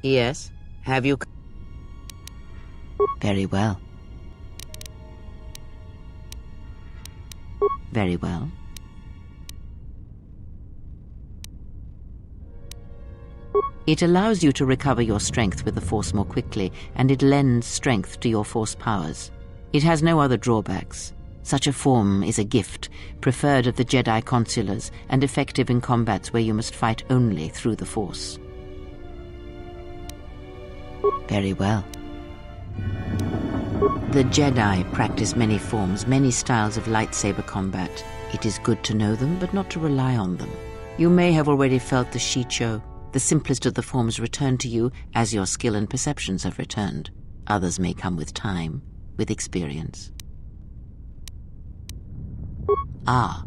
Yes. Have you... Very well. Very well. It allows you to recover your strength with the Force more quickly, and it lends strength to your Force powers. It has no other drawbacks. Such a form is a gift, preferred of the Jedi consulars, and effective in combats where you must fight only through the Force. Very well. The Jedi practice many forms, many styles of lightsaber combat. It is good to know them, but not to rely on them. You may have already felt the Shicho, the simplest of the forms, return to you as your skill and perceptions have returned. Others may come with time, with experience. A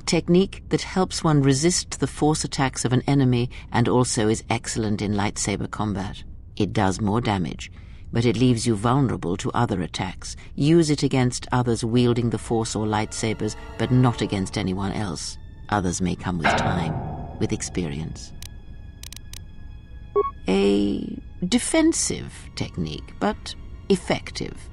technique that helps one resist the Force attacks of an enemy and also is excellent in lightsaber combat. It does more damage, but it leaves you vulnerable to other attacks. Use it against others wielding the Force or lightsabers, but not against anyone else. Others may come with time, with experience. A defensive technique, but effective.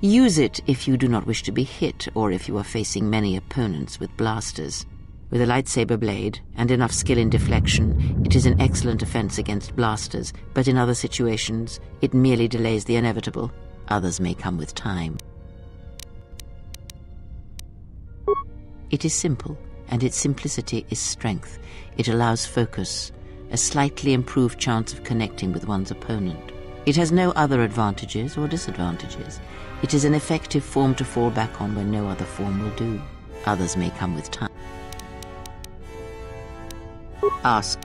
Use it if you do not wish to be hit or if you are facing many opponents with blasters. With a lightsaber blade and enough skill in deflection, it is an excellent defense against blasters, but in other situations, it merely delays the inevitable. Others may come with time. It is simple, and its simplicity is strength. It allows focus, a slightly improved chance of connecting with one's opponent. It has no other advantages or disadvantages. It is an effective form to fall back on when no other form will do. Others may come with time. Ask.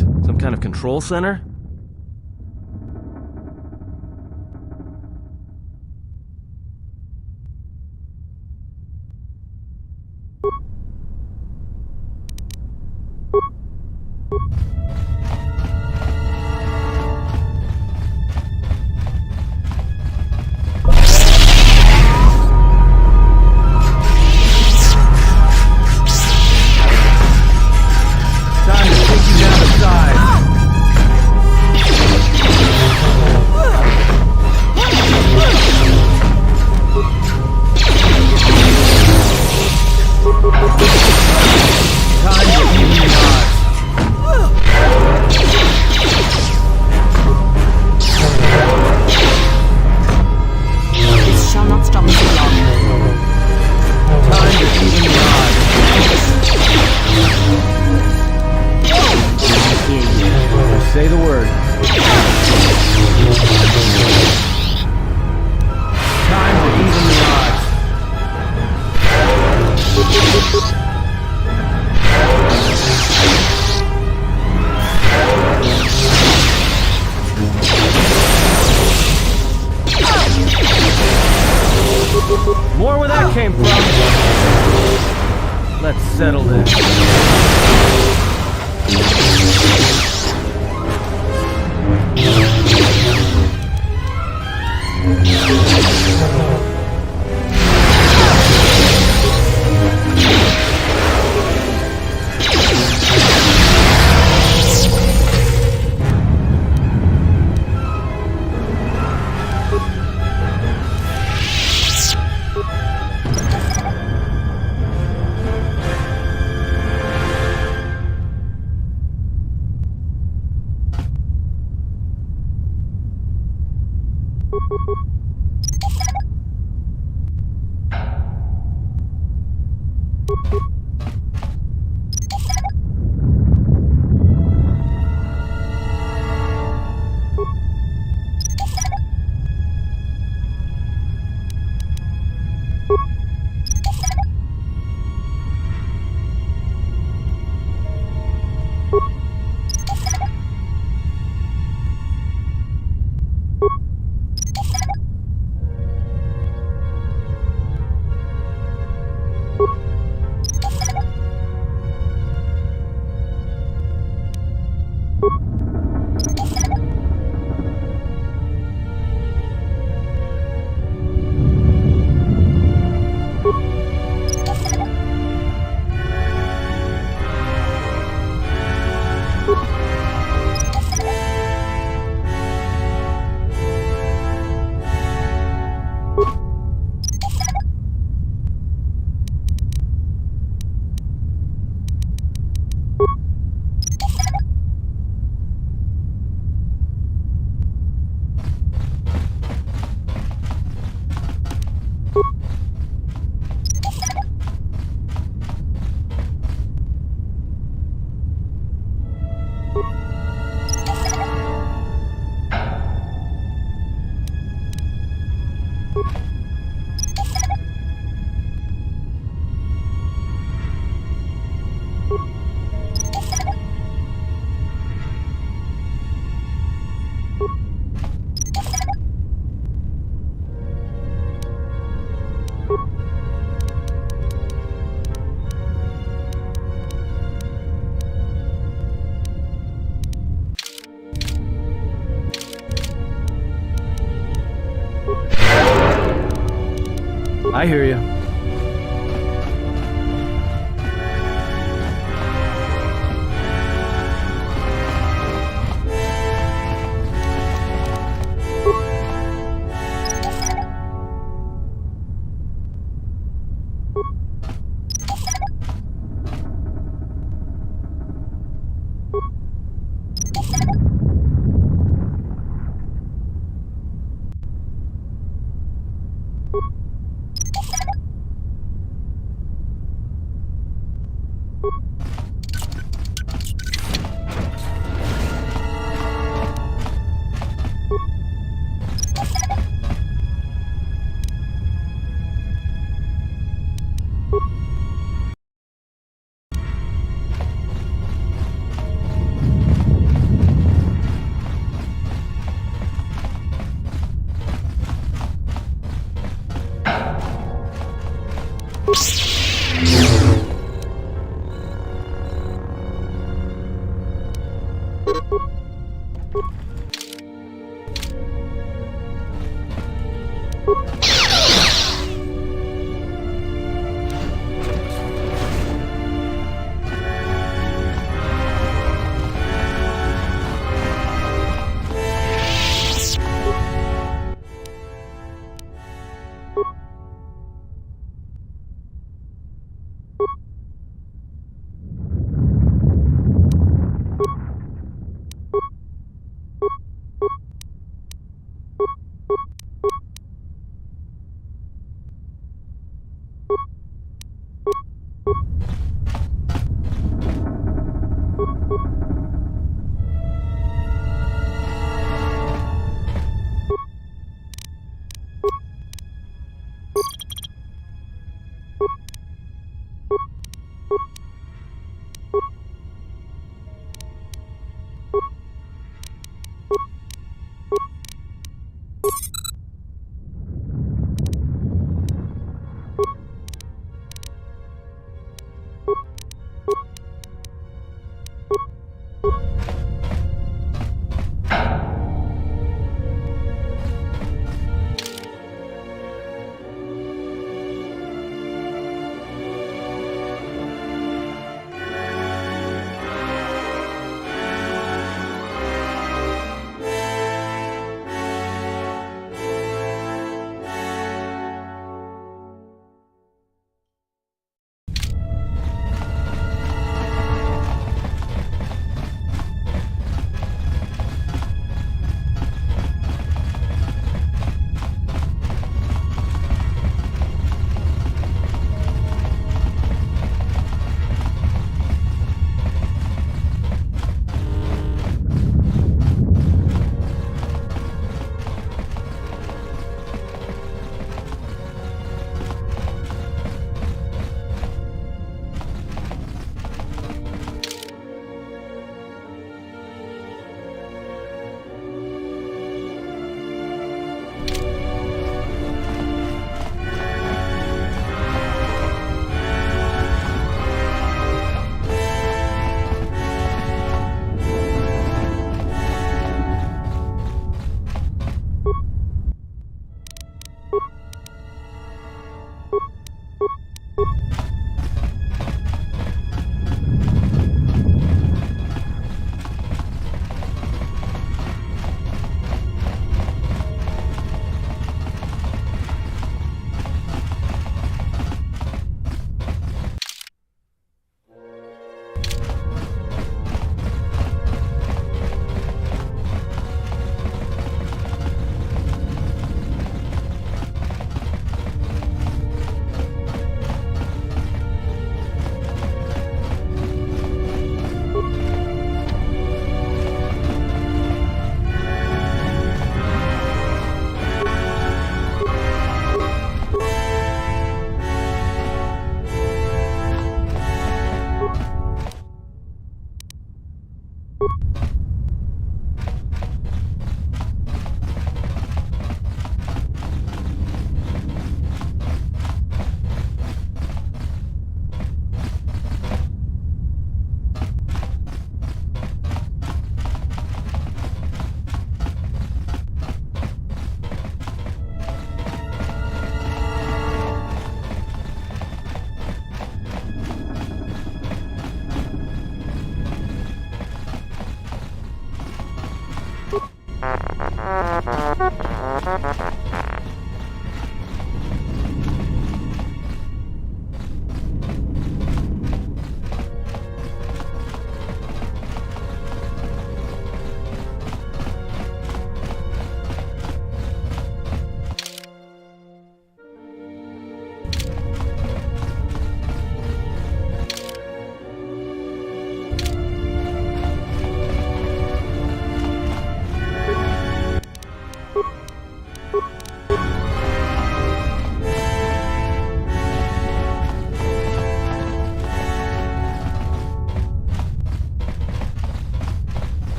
this? Some kind of control center? Say the word. Time to even the odds. More where that came from. Let's settle this. I hear you.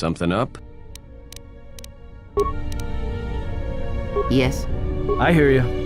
Something up? Yes? I hear you.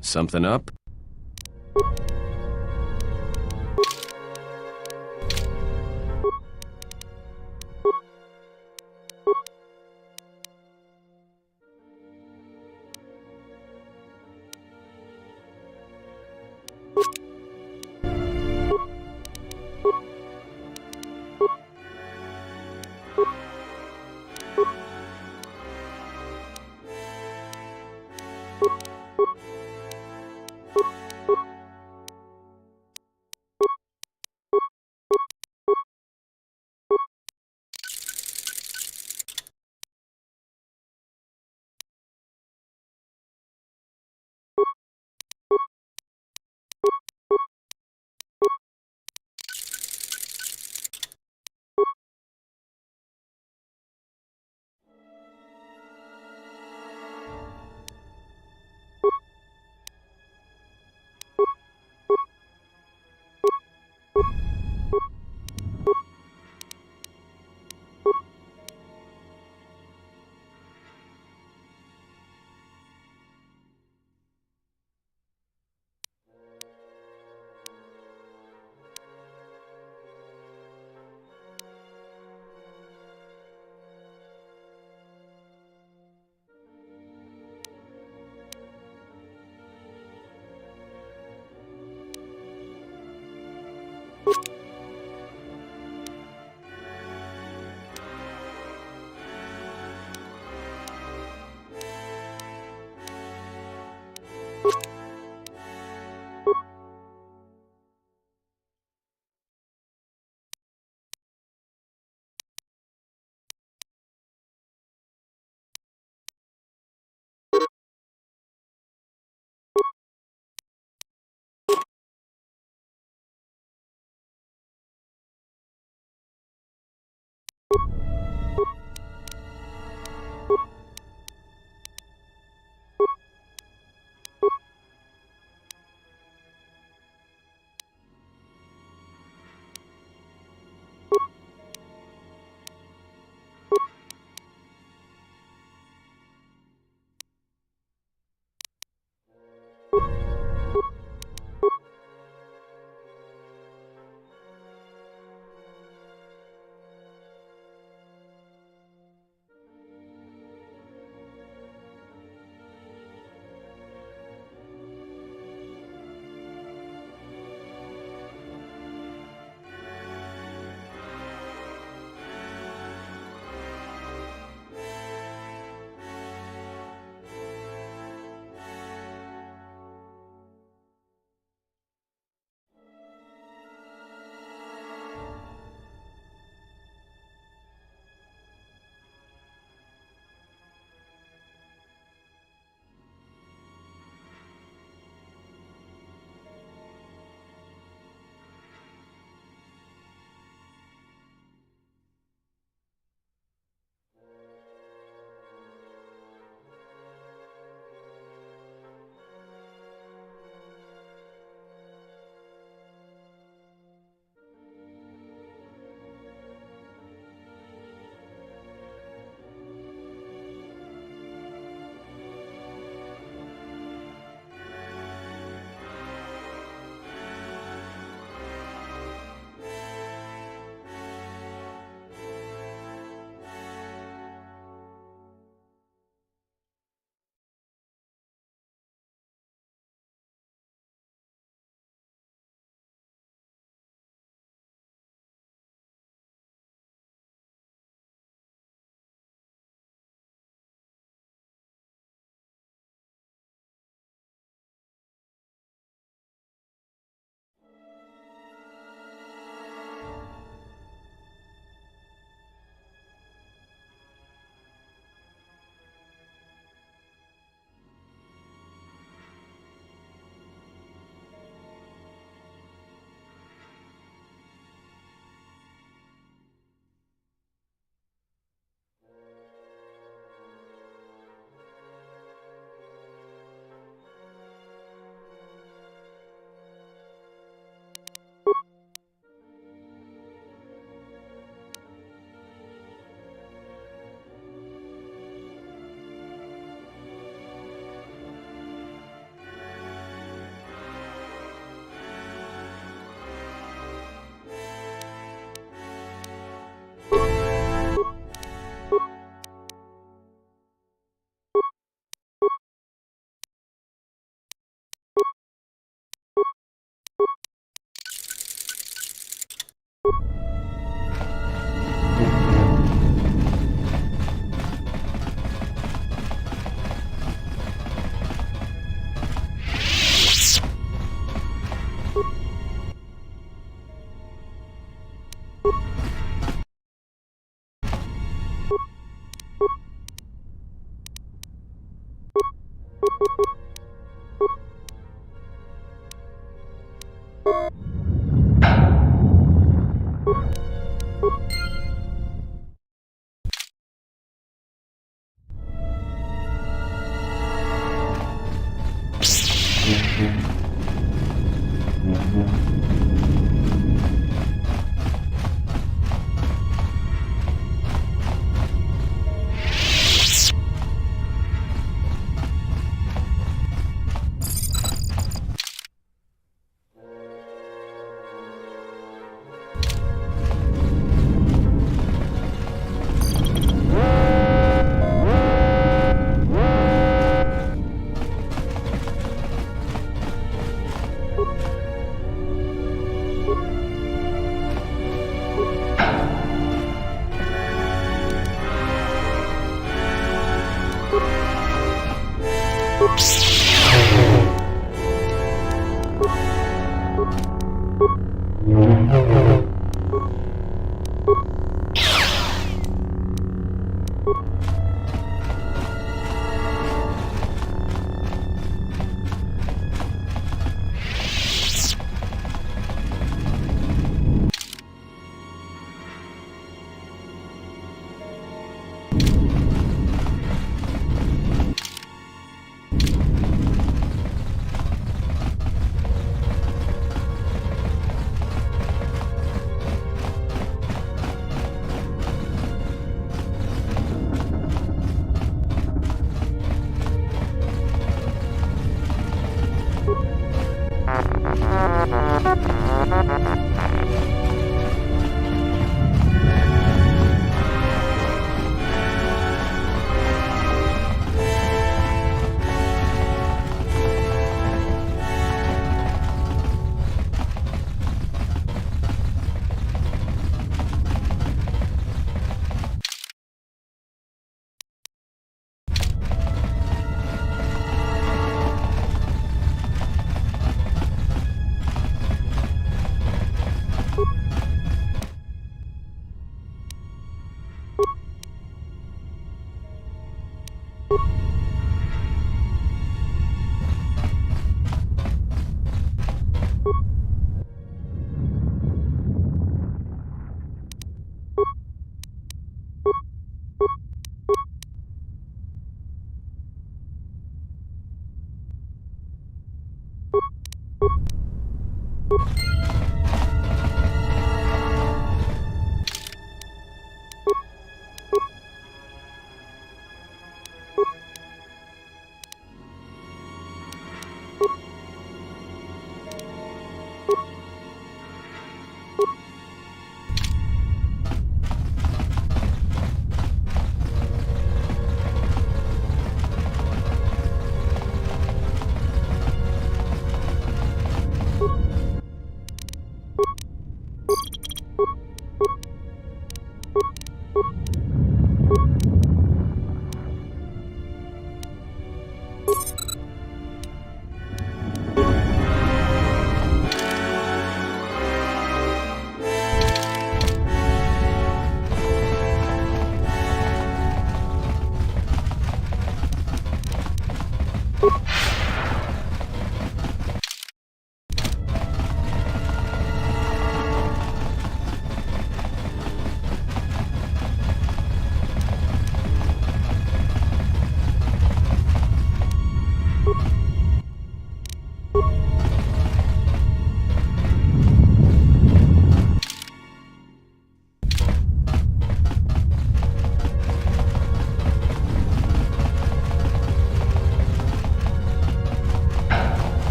Something up?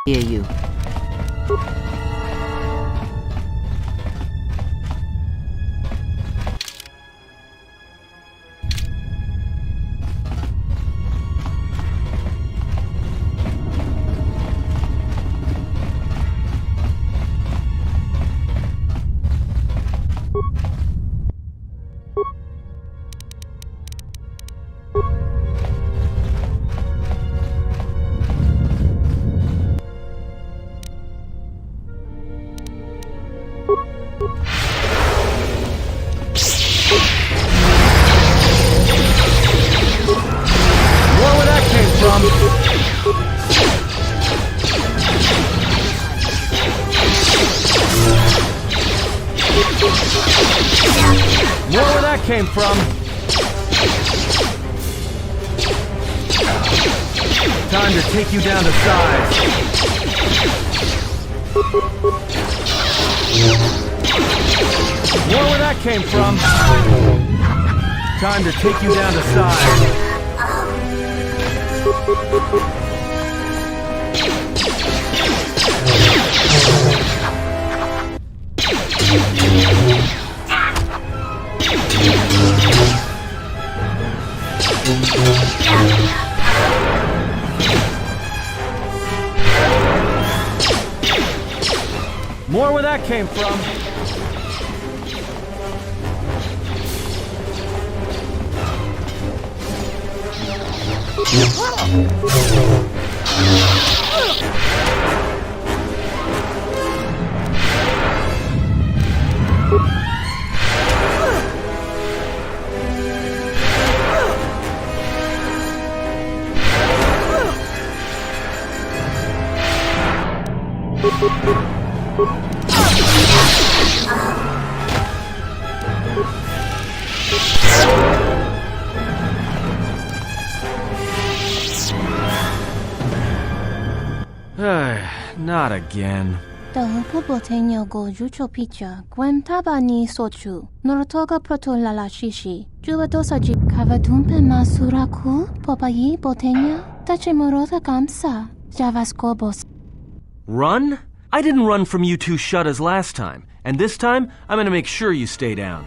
Hear you. Came from. Time to take you down to size. More where that came from. Time to take you down to size. More where that came from. Not again. Dahupo botenyo go jucho picha, gwen tabani sochu, norotoga proto lalashishi, juvadosaji kavatumpe masuraku, popayi botenya, tachimorota kamsa, javaskobos. Run? I didn't run from you two shuttas last time, and this time I'm gonna make sure you stay down.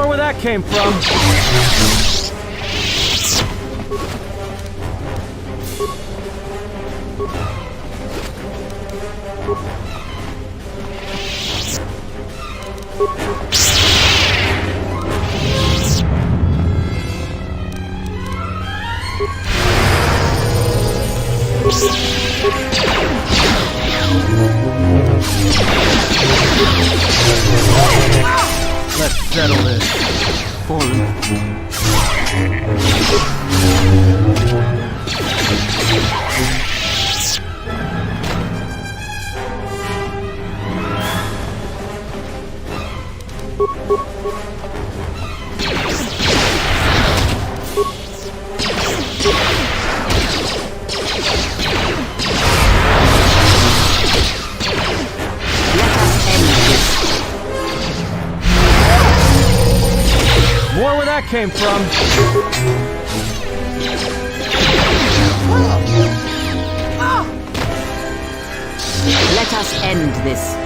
where that came from. Let's settle this. More where that came from. Let us end this.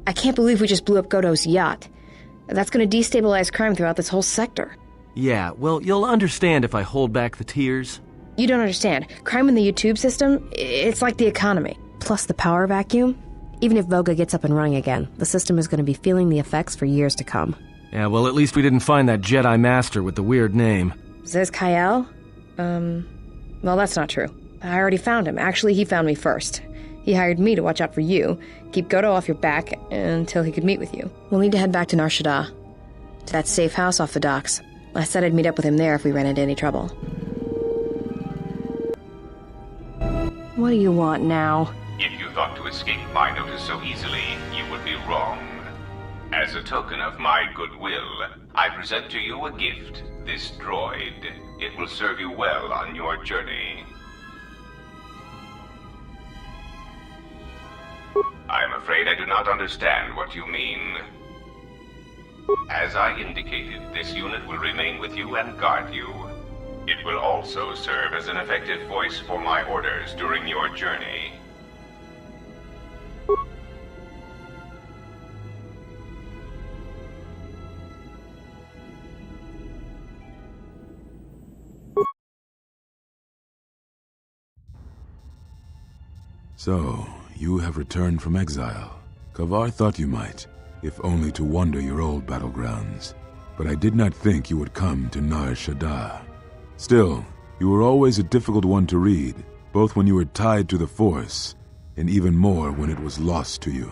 I can't believe we just blew up Godo's yacht. That's gonna destabilize crime throughout this whole sector. Yeah, well, you'll understand if I hold back the tears. You don't understand. Crime in the YouTube system, it's like the economy. Plus the power vacuum. Even if Voga gets up and running again, the system is gonna be feeling the effects for years to come. Yeah, well, at least we didn't find that Jedi Master with the weird name. Zez Kyle? Well, that's not true. I already found him. Actually, he found me first. He hired me to watch out for you, keep Godo off your back until he could meet with you. We'll need to head back to Nar Shaddaa, to that safe house off the docks. I said I'd meet up with him there if we ran into any trouble. What do you want now? If you thought to escape my notice so easily, you would be wrong. As a token of my goodwill, I present to you a gift, this droid. It will serve you well on your journey. I'm afraid I do not understand what you mean. As I indicated, this unit will remain with you and guard you. It will also serve as an effective voice for my orders during your journey. So, you have returned from exile. Kavar thought you might, if only to wander your old battlegrounds. But I did not think you would come to Nar Shaddaa. Still, you were always a difficult one to read, both when you were tied to the Force, and even more when it was lost to you.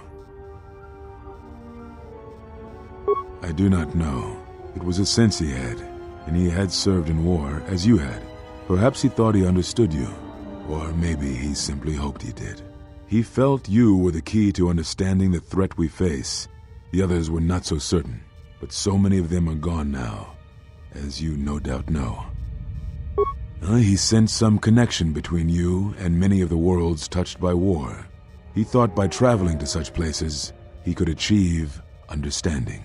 I do not know. It was a sense he had, and he had served in war as you had. Perhaps he thought he understood you, or maybe he simply hoped he did. He felt you were the key to understanding the threat we face. The others were not so certain, but so many of them are gone now, as you no doubt know. He sensed some connection between you and many of the worlds touched by war. He thought by traveling to such places, he could achieve understanding.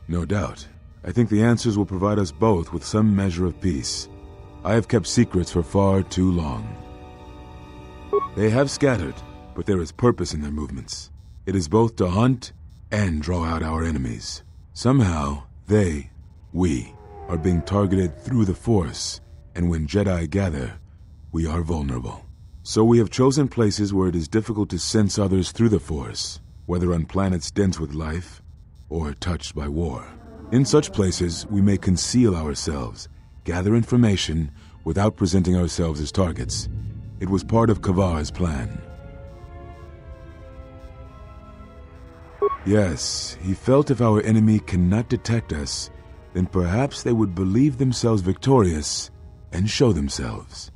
No doubt. I think the answers will provide us both with some measure of peace. I have kept secrets for far too long. They have scattered, but there is purpose in their movements. It is both to hunt and draw out our enemies. Somehow, we, are being targeted through the Force, and when Jedi gather, we are vulnerable. So we have chosen places where it is difficult to sense others through the Force, whether on planets dense with life, or touched by war. In such places, we may conceal ourselves, gather information, without presenting ourselves as targets. It was part of Kavar's plan. Yes, he felt if our enemy cannot detect us, then perhaps they would believe themselves victorious and show themselves.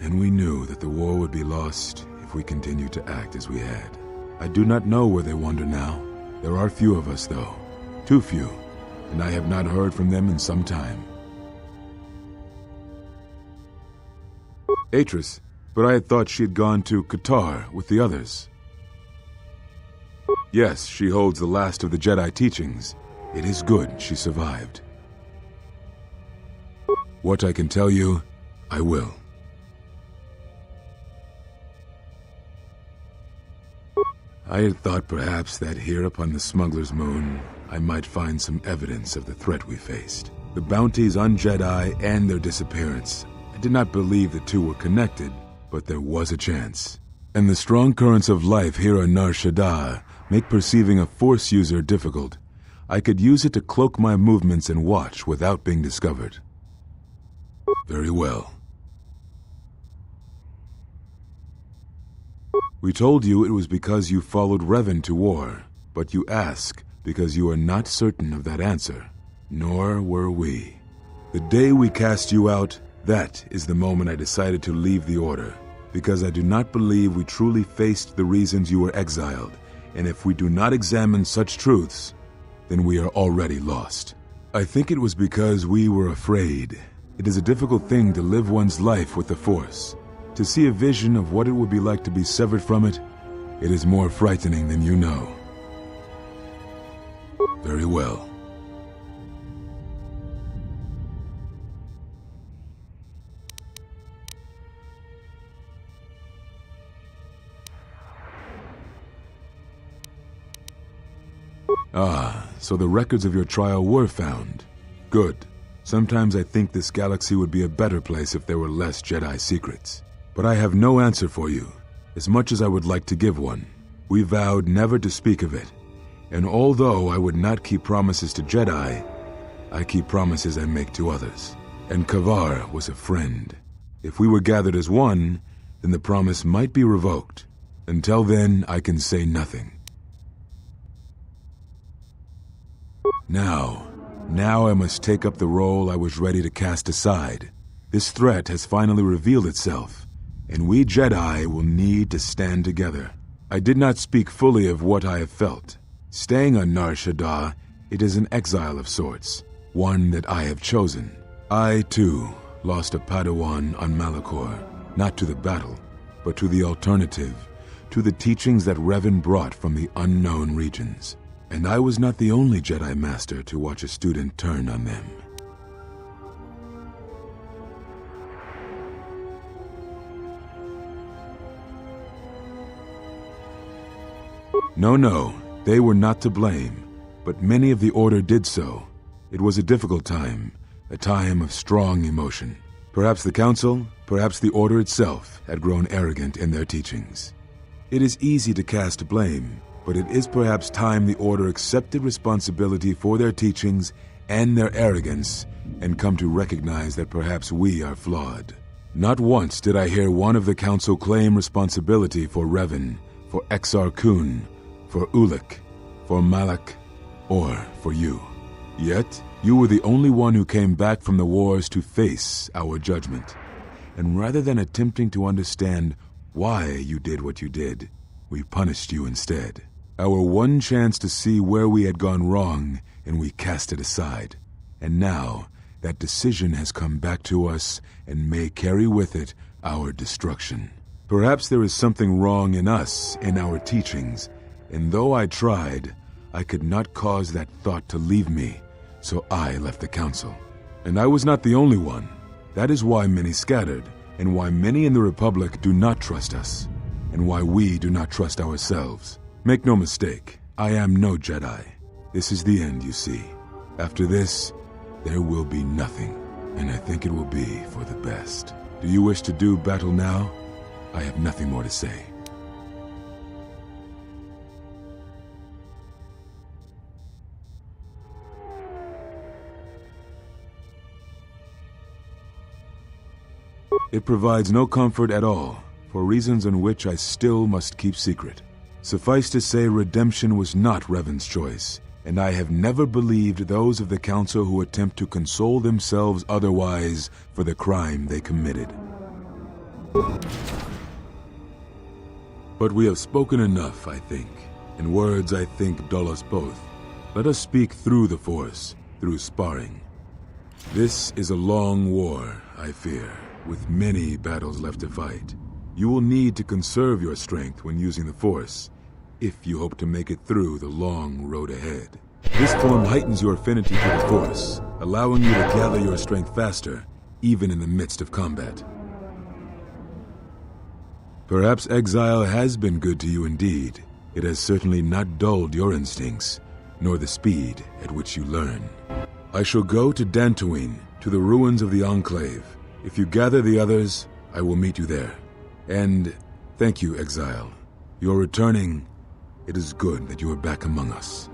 And we knew that the war would be lost if we continued to act as we had. I do not know where they wander now. There are few of us, though. Too few, and I have not heard from them in some time. Atris, but I had thought she had gone to Qatar with the others. Yes, she holds the last of the Jedi teachings. It is good she survived. What I can tell you, I will. I had thought perhaps that here upon the Smuggler's Moon, I might find some evidence of the threat we faced. The bounties on Jedi and their disappearance. I did not believe the two were connected, but there was a chance. And the strong currents of life here on Nar Shaddaa make perceiving a Force user difficult. I could use it to cloak my movements and watch without being discovered. Very well. We told you it was because you followed Revan to war, but you ask because you are not certain of that answer. Nor were we. The day we cast you out, that is the moment I decided to leave the Order, because I do not believe we truly faced the reasons you were exiled, and if we do not examine such truths, then we are already lost. I think it was because we were afraid. It is a difficult thing to live one's life with the Force. To see a vision of what it would be like to be severed from it, it is more frightening than you know. Very well. Ah, so the records of your trial were found. Good. Sometimes I think this galaxy would be a better place if there were less Jedi secrets. But I have no answer for you, as much as I would like to give one. We vowed never to speak of it, and although I would not keep promises to Jedi, I keep promises I make to others. And Kavar was a friend. If we were gathered as one, then the promise might be revoked. Until then, I can say nothing. Now I must take up the role I was ready to cast aside. This threat has finally revealed itself, and we Jedi will need to stand together. I did not speak fully of what I have felt. Staying on Nar Shaddaa, it is an exile of sorts, one that I have chosen. I, too, lost a Padawan on Malachor, not to the battle, but to the alternative, to the teachings that Revan brought from the unknown regions. And I was not the only Jedi Master to watch a student turn on them. No, they were not to blame, but many of the Order did so. It was a difficult time, a time of strong emotion. Perhaps the Council, perhaps the Order itself had grown arrogant in their teachings. It is easy to cast blame, but it is perhaps time the Order accepted responsibility for their teachings and their arrogance and come to recognize that perhaps we are flawed. Not once did I hear one of the Council claim responsibility for Revan, for Exar Kun, for Ulic, for Malak, or for you. Yet, you were the only one who came back from the wars to face our judgment. And rather than attempting to understand why you did what you did, we punished you instead. Our one chance to see where we had gone wrong, and we cast it aside. And now, that decision has come back to us and may carry with it our destruction. Perhaps there is something wrong in us, in our teachings, and though I tried, I could not cause that thought to leave me, so I left the Council. And I was not the only one. That is why many scattered, and why many in the Republic do not trust us, and why we do not trust ourselves. Make no mistake, I am no Jedi. This is the end, you see. After this, there will be nothing, and I think it will be for the best. Do you wish to do battle now? I have nothing more to say. It provides no comfort at all, for reasons in which I still must keep secret. Suffice to say, redemption was not Revan's choice, and I have never believed those of the Council who attempt to console themselves otherwise for the crime they committed. But we have spoken enough, I think, and words, I think, dull us both. Let us speak through the Force, through sparring. This is a long war, I fear, with many battles left to fight. You will need to conserve your strength when using the Force, if you hope to make it through the long road ahead. This form heightens your affinity to the Force, allowing you to gather your strength faster, even in the midst of combat. Perhaps exile has been good to you indeed. It has certainly not dulled your instincts, nor the speed at which you learn. I shall go to Dantooine, to the ruins of the Enclave. If you gather the others, I will meet you there. And thank you, Exile. You're returning. It is good that you are back among us.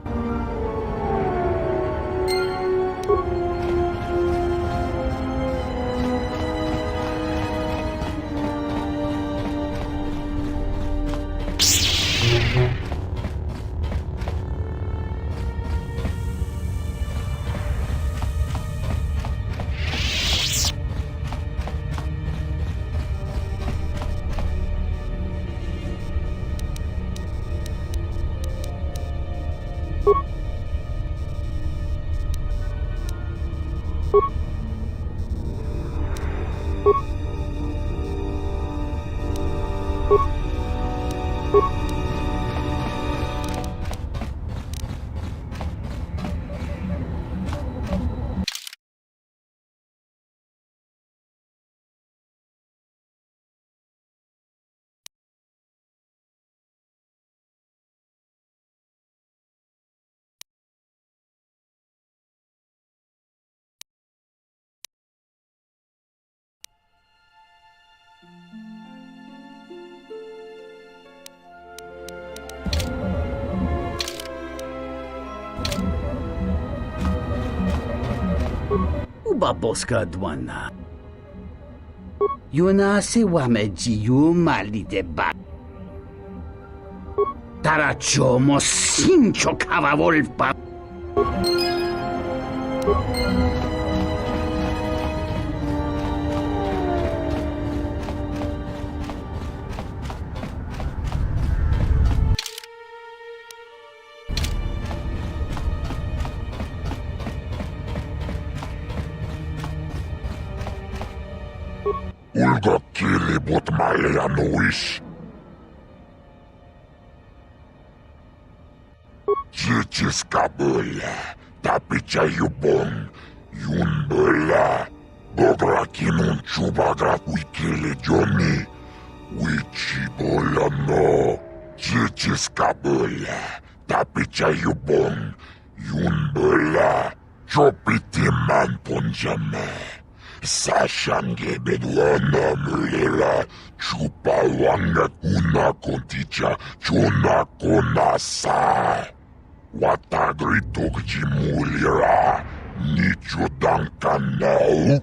Ubaboska dwana. Yuna se wameji yu mali de ba. Tarachomo sincho kavavolpa. Ulga kilibut malianuis. Jitis kabula, tapi chayubong, yun bela. Bogra kinun chubagra wikili joni, wichi bola no. Jitis kabula, tapi chayubong, yun bela. Chopiti man punjame. Sashange bedwana mulela chupawanga kuna konticha chuna konasa watagrito kjimulira nicho dankanau.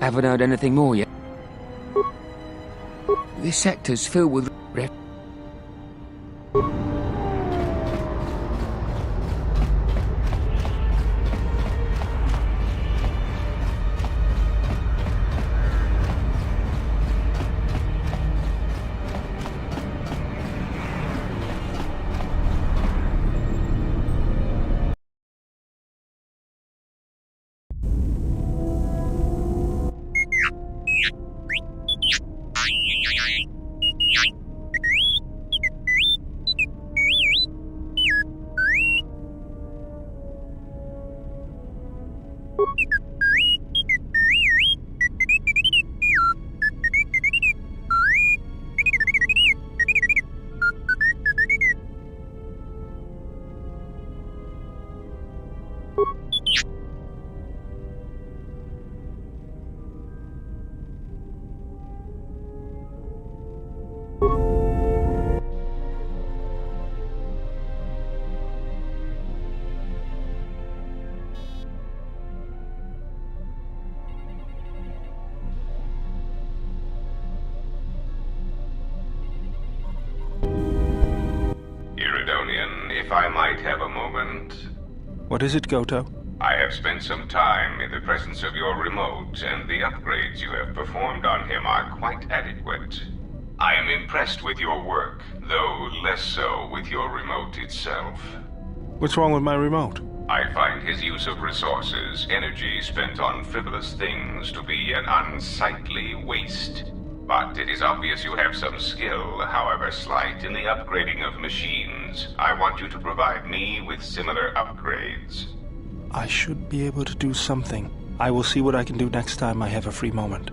Haven't heard anything more yet. This sector's filled with If I might have a moment. What is it, Goto? I have spent some time in the presence of your remote, and the upgrades you have performed on him are quite adequate. I am impressed with your work, though less so with your remote itself. What's wrong with my remote? I find his use of resources, energy spent on frivolous things, to be an unsightly waste. But it is obvious you have some skill, however slight, in the upgrading of machines. I want you to provide me with similar upgrades. I should be able to do something. I will see what I can do next time I have a free moment.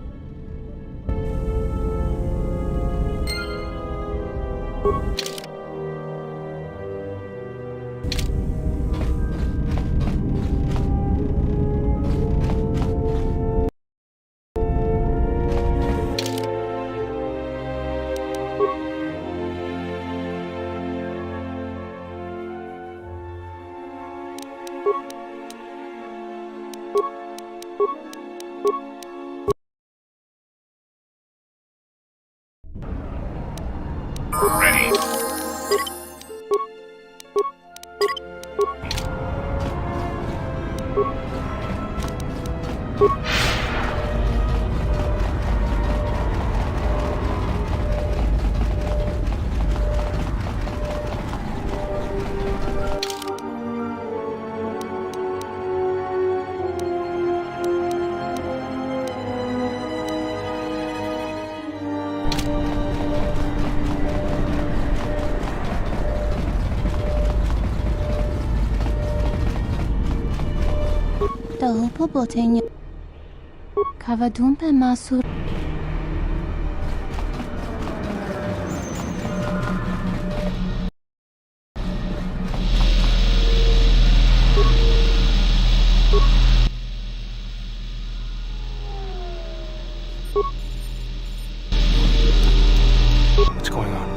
Ready. Dahupo botenya Kavadumpe masur What's going on?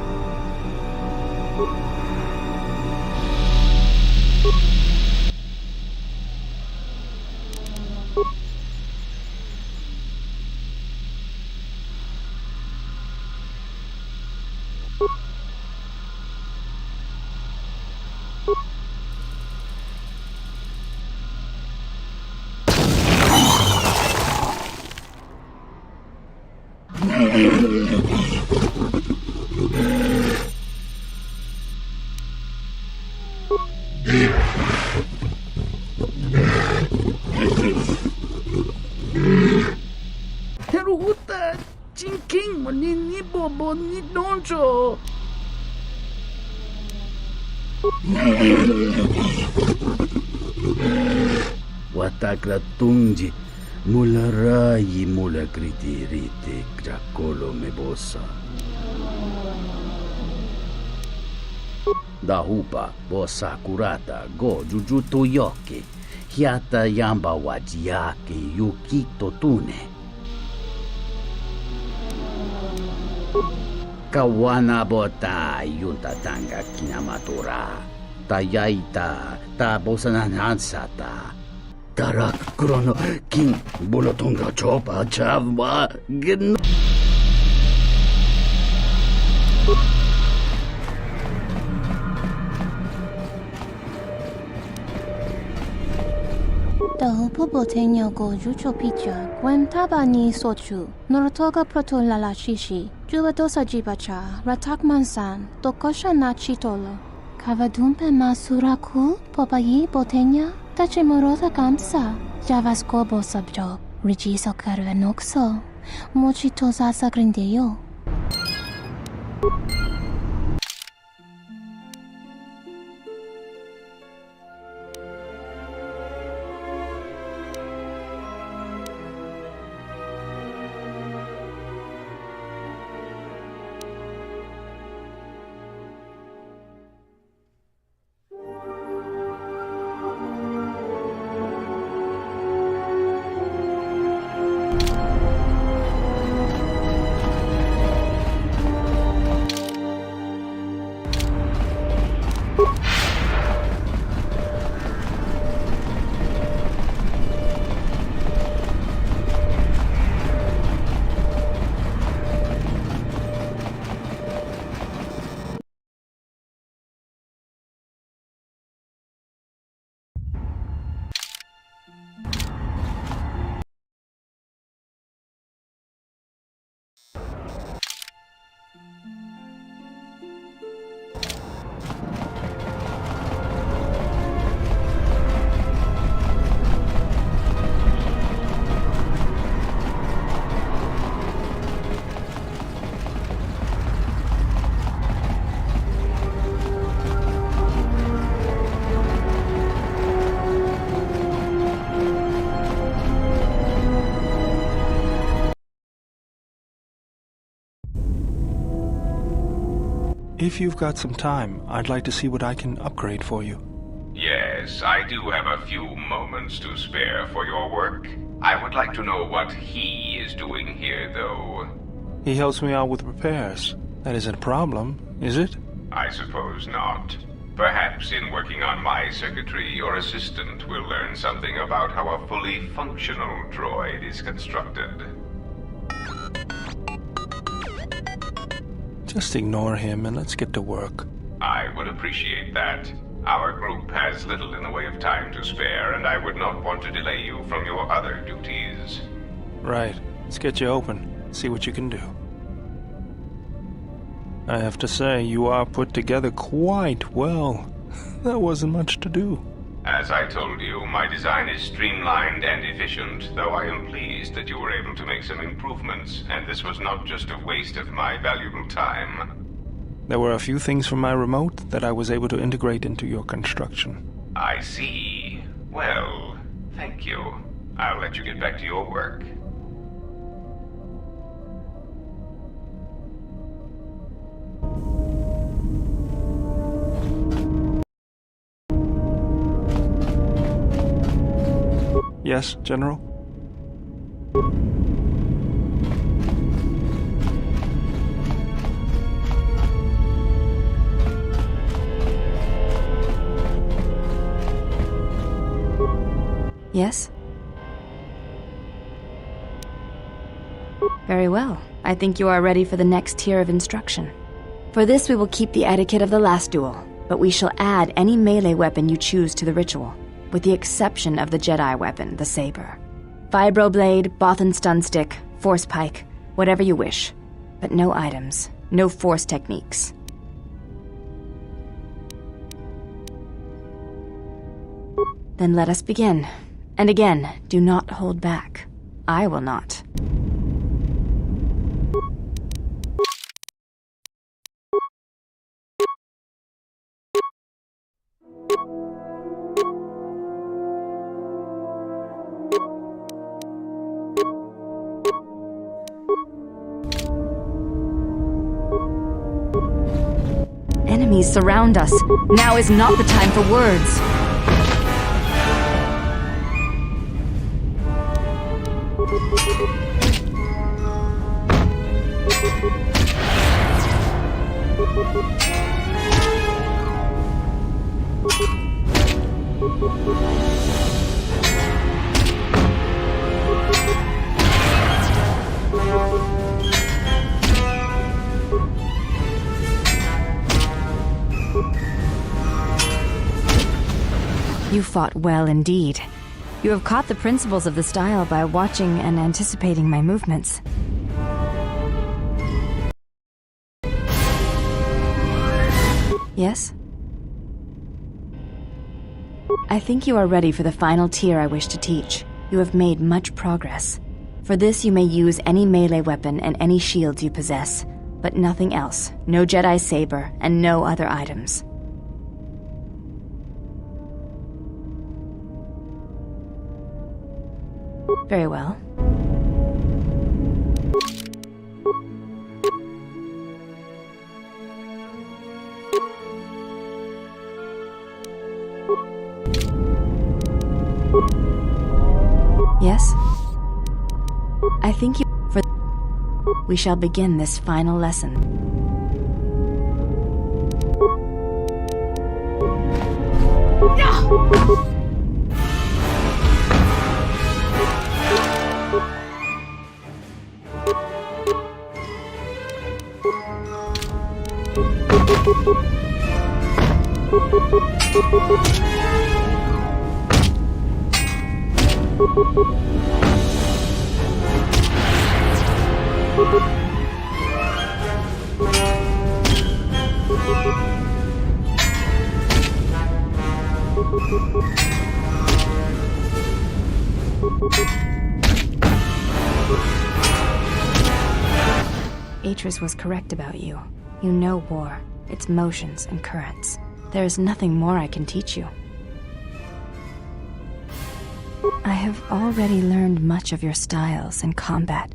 Heruta, Jinking, ni bobo, ni donjo. Watakratunji, mularayi mula gridirite, gracolo mebosa. Dahupa, bosa kurata, go jujuto yoke, hiata yamba wajiake, yukito tune. Kawana bota yunta tanga kinamatura, tayaita, ta bosananansata, Tarak krono king bulotunga chopa chavwa gno. Daho Pobotenya go Jucho Picha, Gwen Tabani Sochu, Norotoga Proto Lala Shishi, Jubadosa Jibacha, Ratak Mansan, Tokosha Nachitolo, Kavadumpe Masuraku, Popayi Botenya, Tachimorosa Kamsa, Javaskobo Subjob, Rigiso Karvenoxo, Mochitosa Sagrindeyo. If you've got some time, I'd like to see what I can upgrade for you. Yes, I do have a few moments to spare for your work. I would like to know what he is doing here, though. He helps me out with repairs. That isn't a problem, is it? I suppose not. Perhaps in working on my circuitry, your assistant will learn something about how a fully functional droid is constructed. Just ignore him and let's get to work. I would appreciate that. Our group has little in the way of time to spare, and I would not want to delay you from your other duties. Right. Let's get you open. See what you can do. I have to say, you are put together quite well. That wasn't much to do. As I told you, my design is streamlined and efficient, though I am pleased that you were able to make some improvements, and this was not just a waste of my valuable time. There were a few things from my remote that I was able to integrate into your construction. I see. Well, thank you. I'll let you get back to your work. Yes, General? Yes? Very well. I think you are ready for the next tier of instruction. For this, we will keep the etiquette of the last duel, but we shall add any melee weapon you choose to the ritual, with the exception of the Jedi weapon, the saber. Vibroblade, Bothan stun stick, force pike, whatever you wish. But no items, no force techniques. Then let us begin. And again, do not hold back. I will not. Enemies surround us. Now is not the time for words. You fought well indeed. You have caught the principles of the style by watching and anticipating my movements. Yes? I think you are ready for the final tier I wish to teach. You have made much progress. For this you may use any melee weapon and any shields you possess, but nothing else. No Jedi saber, and no other items. Very well. Yes? I think we shall begin this final lesson. Atris was correct about you. You know war, its motions and currents. There is nothing more I can teach you. I have already learned much of your styles and combat.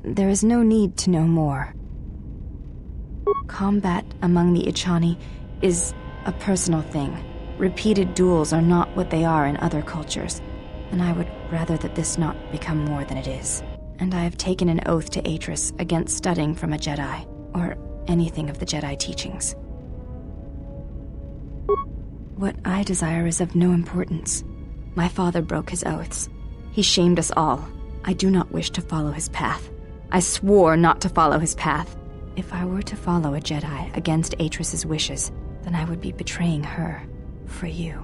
There is no need to know more. Combat among the Ichani is a personal thing. Repeated duels are not what they are in other cultures, and I would rather that this not become more than it is. And I have taken an oath to Atris against studying from a Jedi, or anything of the Jedi teachings. What I desire is of no importance. My father broke his oaths. He shamed us all. I do not wish to follow his path. I swore not to follow his path. If I were to follow a Jedi against Atris's wishes, then I would be betraying her for you.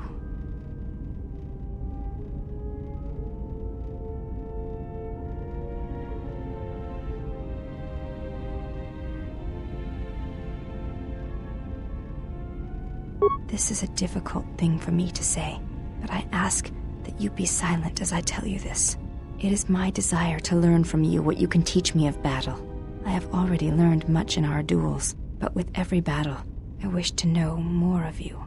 This is a difficult thing for me to say, but I ask that you be silent as I tell you this. It is my desire to learn from you what you can teach me of battle. I have already learned much in our duels, but with every battle, I wish to know more of you.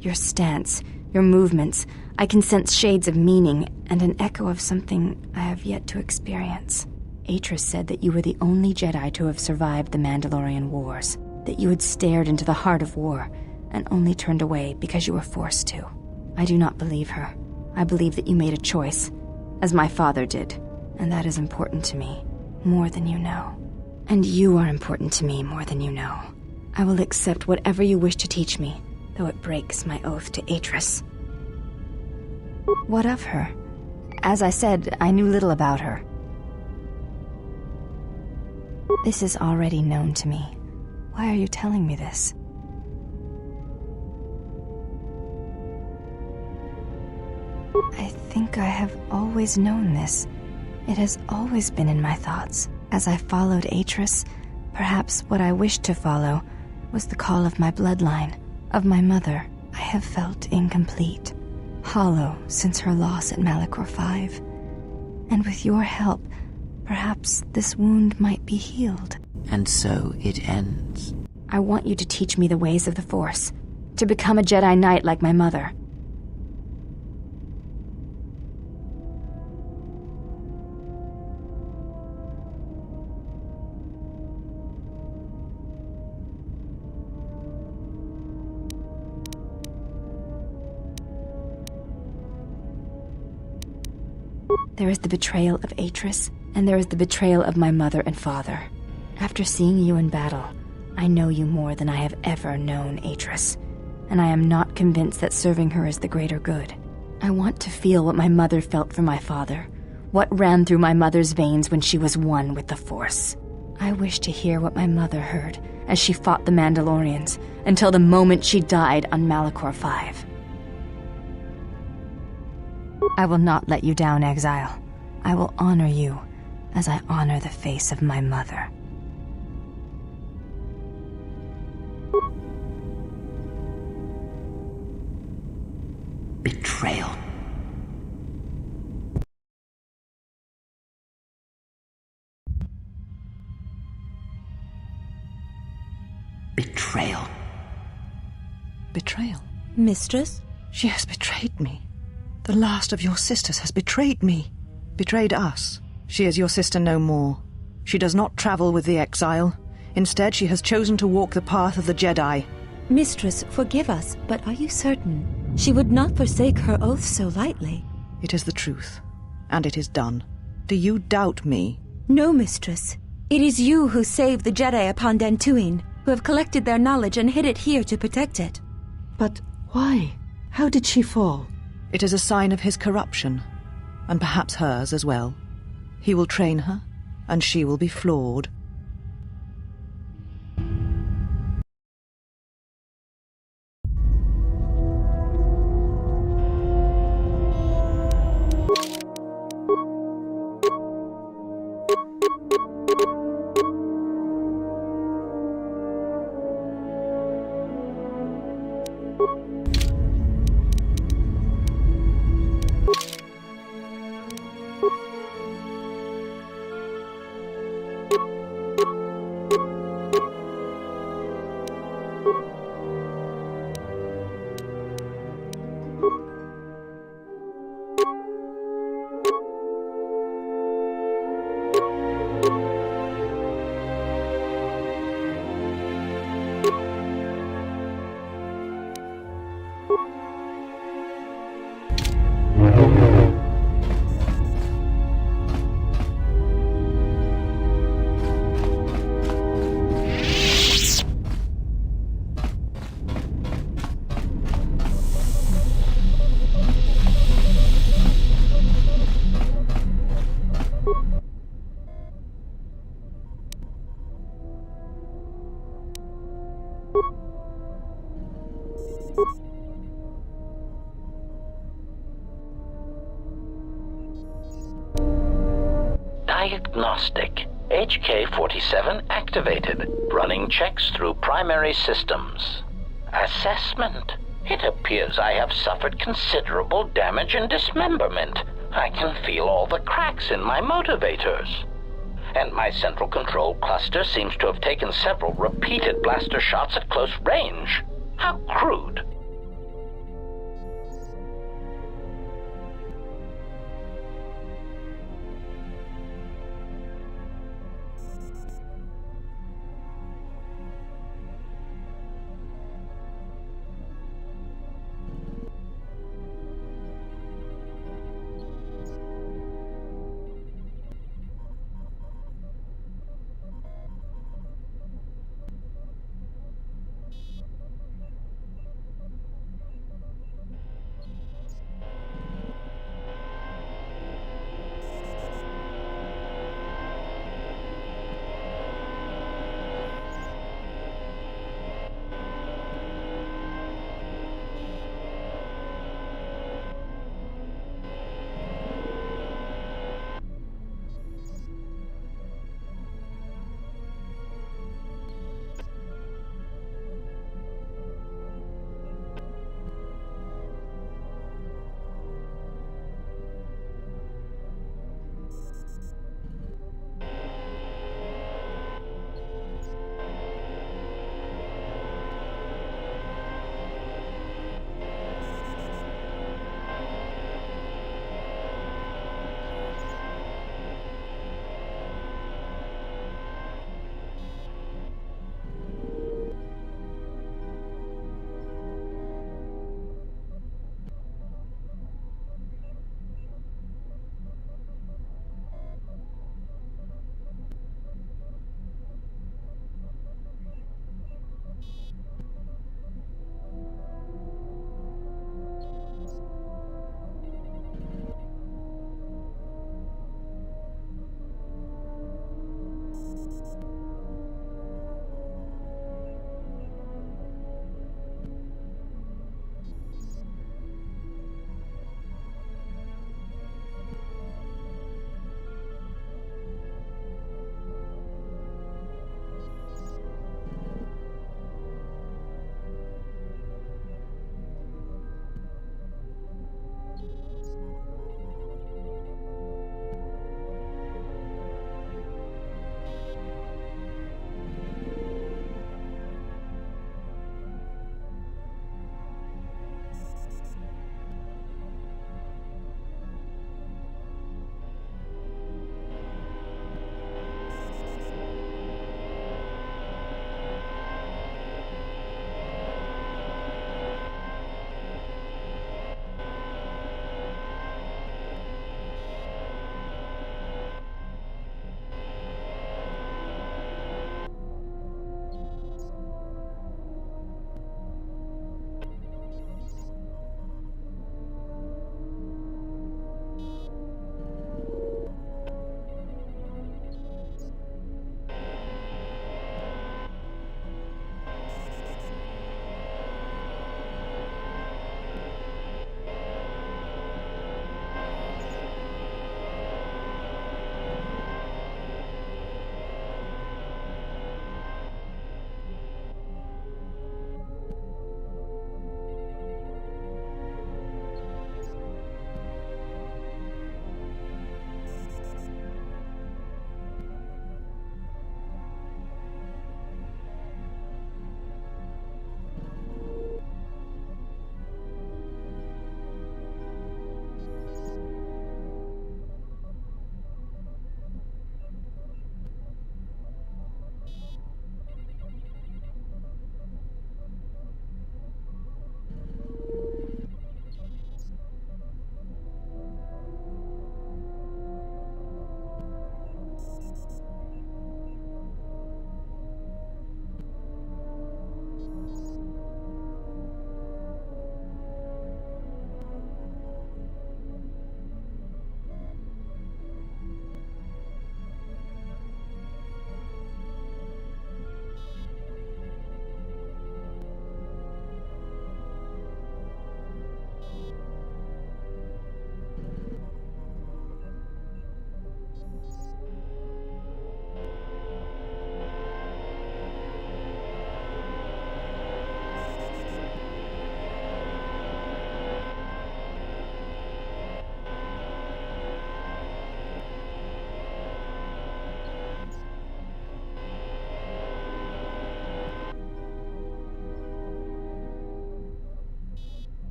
Your stance, your movements, I can sense shades of meaning and an echo of something I have yet to experience. Atris said that you were the only Jedi to have survived the Mandalorian Wars, that you had stared into the heart of war and only turned away because you were forced to. I do not believe her. I believe that you made a choice, as my father did, and that is important to me, more than you know. And you are important to me more than you know. I will accept whatever you wish to teach me, though it breaks my oath to Atris. What of her? As I said, I knew little about her. This is already known to me. Why are you telling me this? I think I have always known this. It has always been in my thoughts. As I followed Atris, perhaps what I wished to follow was the call of my bloodline, of my mother. I have felt incomplete, hollow since her loss at Malachor 5. And with your help, perhaps this wound might be healed. And so it ends. I want you to teach me the ways of the Force, to become a Jedi Knight like my mother. There is the betrayal of Atris, and there is the betrayal of my mother and father. After seeing you in battle, I know you more than I have ever known Atris, and I am not convinced that serving her is the greater good. I want to feel what my mother felt for my father, what ran through my mother's veins when she was one with the Force. I wish to hear what my mother heard as she fought the Mandalorians, until the moment she died on Malachor 5. I will not let you down, Exile. I will honor you as I honor the face of my mother. Betrayal. Betrayal. Betrayal? Mistress? She has betrayed me. The last of your sisters has betrayed me. Betrayed us. She is your sister no more. She does not travel with the Exile. Instead, she has chosen to walk the path of the Jedi. Mistress, forgive us, but are you certain? She would not forsake her oath so lightly. It is the truth, and it is done. Do you doubt me? No, Mistress. It is you who saved the Jedi upon Dantooine, who have collected their knowledge and hid it here to protect it. But why? How did she fall? It is a sign of his corruption, and perhaps hers as well. He will train her, and she will be flawed. Diagnostic. HK-47 activated. Running checks through primary systems. Assessment. It appears I have suffered considerable damage and dismemberment. I can feel all the cracks in my motivators. And my central control cluster seems to have taken several repeated blaster shots at close range. How crude.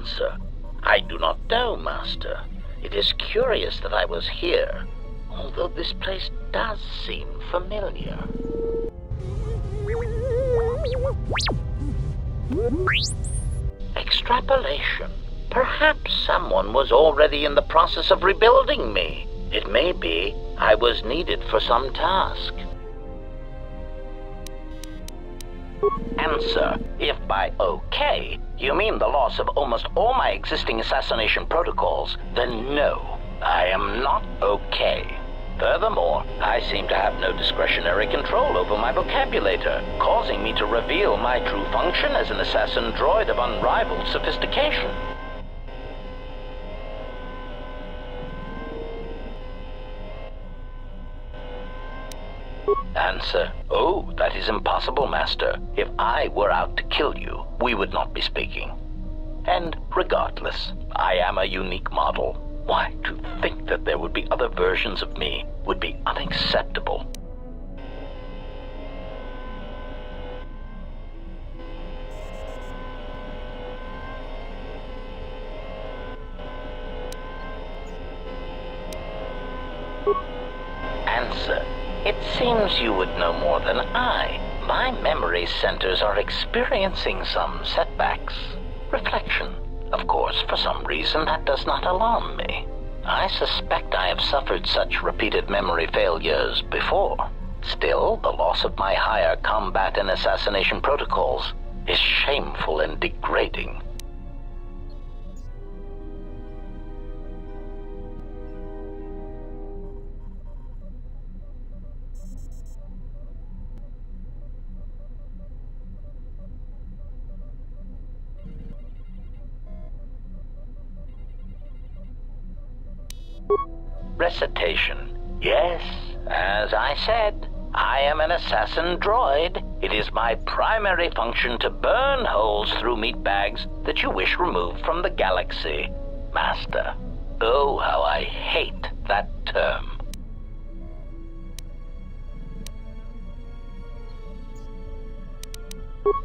Answer. I do not know, Master. It is curious that I was here, although this place does seem familiar. Extrapolation. Perhaps someone was already in the process of rebuilding me. It may be I was needed for some task. Answer. If by okay you mean the loss of almost all my existing assassination protocols, then no, I am not okay. Furthermore, I seem to have no discretionary control over my vocabulator, causing me to reveal my true function as an assassin droid of unrivaled sophistication. Answer. Oh, that is impossible, Master. If I were out to kill you, we would not be speaking. And regardless, I am a unique model. Why, to think that there would be other versions of me would be unacceptable. Answer. It seems you would know more than I. My memory centers are experiencing some setbacks. Reflection. Of course, for some reason, that does not alarm me. I suspect I have suffered such repeated memory failures before. Still, the loss of my higher combat and assassination protocols is shameful and degrading. Recitation. Yes, as I said, I am an assassin droid. It is my primary function to burn holes through meat bags that you wish removed from the galaxy. Master, oh, how I hate that term.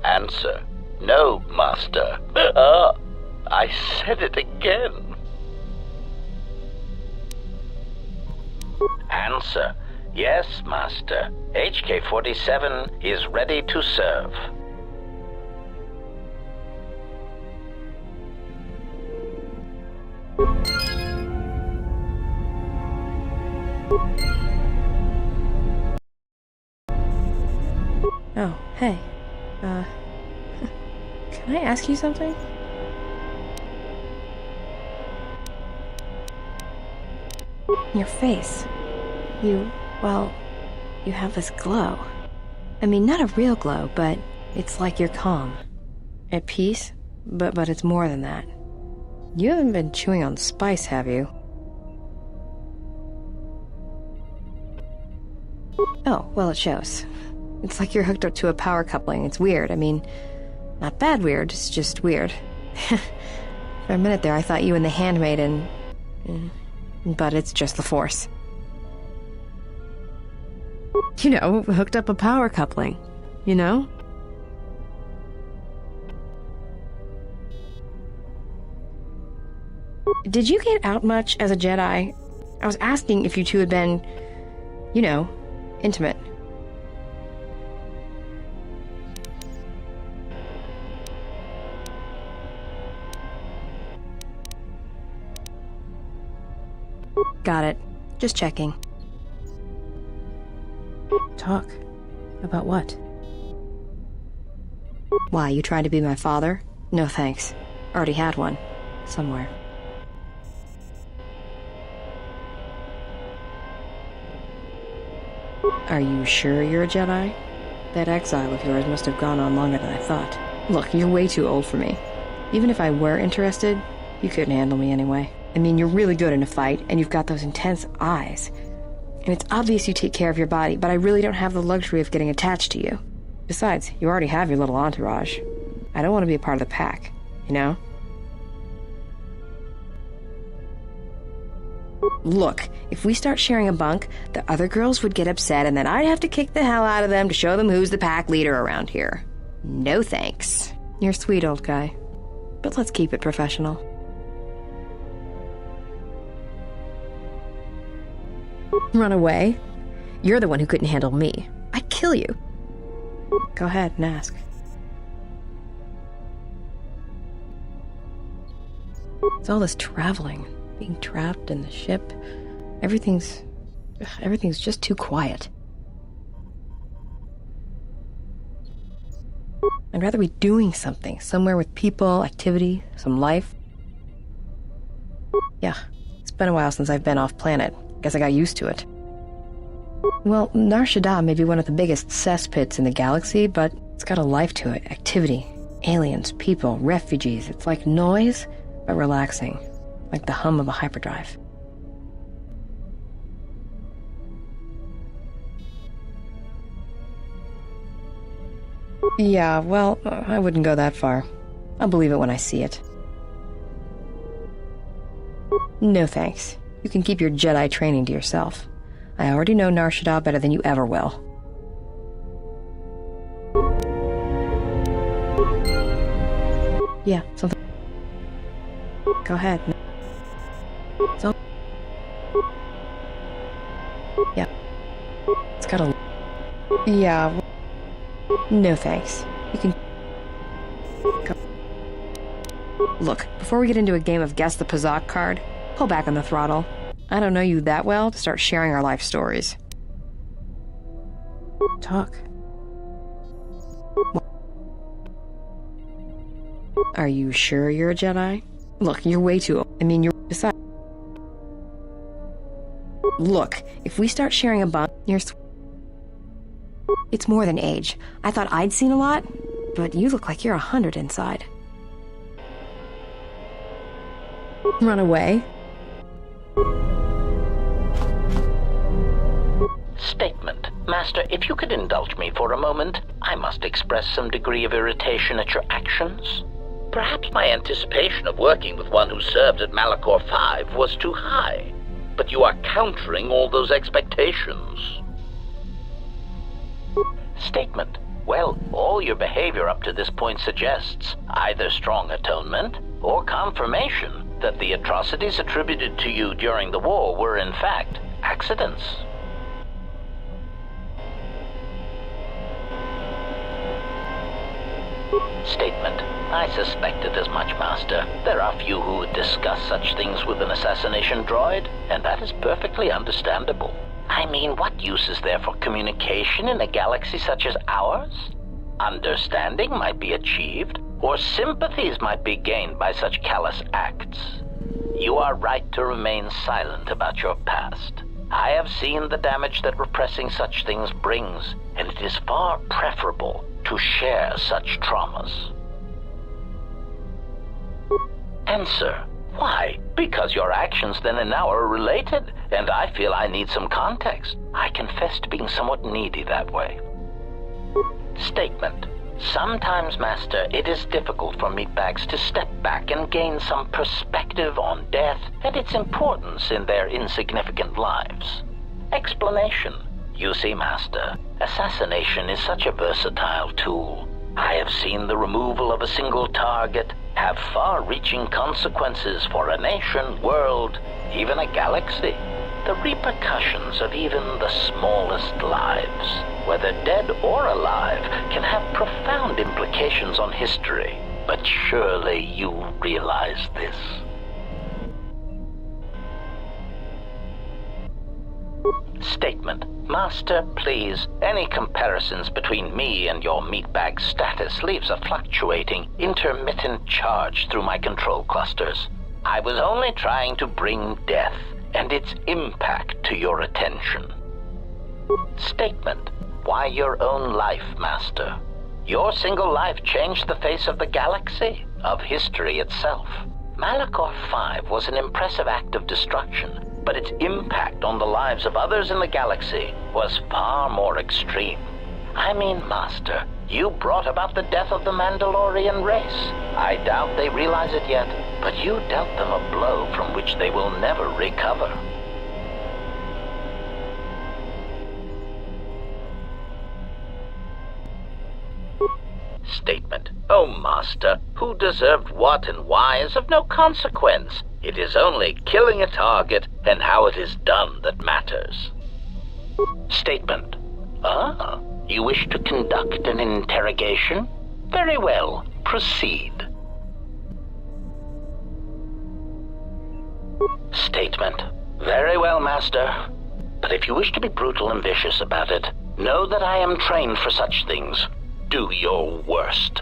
Answer. No, Master. I said it again. Answer. Yes, Master. HK-47 is ready to serve. Oh, hey. Can I ask you something? Your face. You have this glow. I mean, not a real glow, but it's like you're calm. At peace, but it's more than that. You haven't been chewing on spice, have you? Oh, well, it shows. It's like you're hooked up to a power coupling. It's weird. I mean, not bad weird, it's just weird. For a minute there, I thought you and the handmaiden... But it's just the Force. You know, hooked up a power coupling. You know? Did you get out much as a Jedi? I was asking if you two had been, you know, intimate. Got it. Just checking. Talk. About what? Why, you trying to be my father? No thanks. Already had one. Somewhere. Are you sure you're a Jedi? That exile of yours must have gone on longer than I thought. Look, you're way too old for me. Even if I were interested, you couldn't handle me anyway. I mean, you're really good in a fight, and you've got those intense eyes. And it's obvious you take care of your body, but I really don't have the luxury of getting attached to you. Besides, you already have your little entourage. I don't want to be a part of the pack, you know? Look, if we start sharing a bunk, the other girls would get upset, and then I'd have to kick the hell out of them to show them who's the pack leader around here. No thanks. You're sweet, old guy. but let's keep it professional. Run away? You're the one who couldn't handle me. I'd kill you. Go ahead and ask. It's all this traveling, being trapped in the ship. Everything's just too quiet. I'd rather be doing something, somewhere with people, activity, some life. Yeah, it's been a while since I've been off planet. Guess I got used to it. Well, Nar Shaddaa may be one of the biggest cesspits in the galaxy, but it's got a life to it. Activity, aliens, people, refugees. It's like noise, but relaxing. Like the hum of a hyperdrive. Yeah, well, I wouldn't go that far. I'll believe it when I see it. No thanks. You can keep your Jedi training to yourself. I already know Nar Shaddaa better than you ever will. Yeah, something. Go ahead. So. Yeah. It's got a. Yeah. No thanks. You can. Go. Look, before we get into a game of Guess the Pazak card, pull back on the throttle. I don't know you that well to start sharing our life stories. Talk. Are you sure you're a Jedi? Look, you're way too... you're... Besides... Look, if we start sharing a bond, it's more than age. I thought I'd seen a lot, but you look like you're 100 inside. Run away? Statement. Master, if you could indulge me for a moment, I must express some degree of irritation at your actions. Perhaps my anticipation of working with one who served at Malachor 5 was too high, but you are countering all those expectations. Statement. Well, all your behavior up to this point suggests either strong atonement or confirmation that the atrocities attributed to you during the war were in fact accidents. Statement. I suspected as much, Master. There are few who would discuss such things with an assassination droid, and that is perfectly understandable. I mean, what use is there for communication in a galaxy such as ours? Understanding might be achieved, or sympathies might be gained by such callous acts. You are right to remain silent about your past. I have seen the damage that repressing such things brings, and it is far preferable to share such traumas. Answer. Why? Because your actions then and now are related, and I feel I need some context. I confess to being somewhat needy that way. Statement. Sometimes, Master, it is difficult for meatbags to step back and gain some perspective on death and its importance in their insignificant lives. Explanation. You see, Master, assassination is such a versatile tool. I have seen the removal of a single target have far-reaching consequences for a nation, world, even a galaxy. The repercussions of even the smallest lives, whether dead or alive, can have profound implications on history. But surely you realize this. Statement. Master, please, any comparisons between me and your meatbag status leaves a fluctuating, intermittent charge through my control clusters. I was only trying to bring death and its impact to your attention. Statement. Why your own life, Master? Your single life changed the face of the galaxy, of history itself. Malachor 5 was an impressive act of destruction, but its impact on the lives of others in the galaxy was far more extreme. I mean, Master, you brought about the death of the Mandalorian race. I doubt they realize it yet, but you dealt them a blow from which they will never recover. Statement. Oh, Master, Who deserved what and why is of no consequence. It is only killing a target and how it is done that matters. Statement. Ah, you wish to conduct an interrogation? Very well, proceed. Statement. Very well, Master. But if you wish to be brutal and vicious about it, know that I am trained for such things. Do your worst.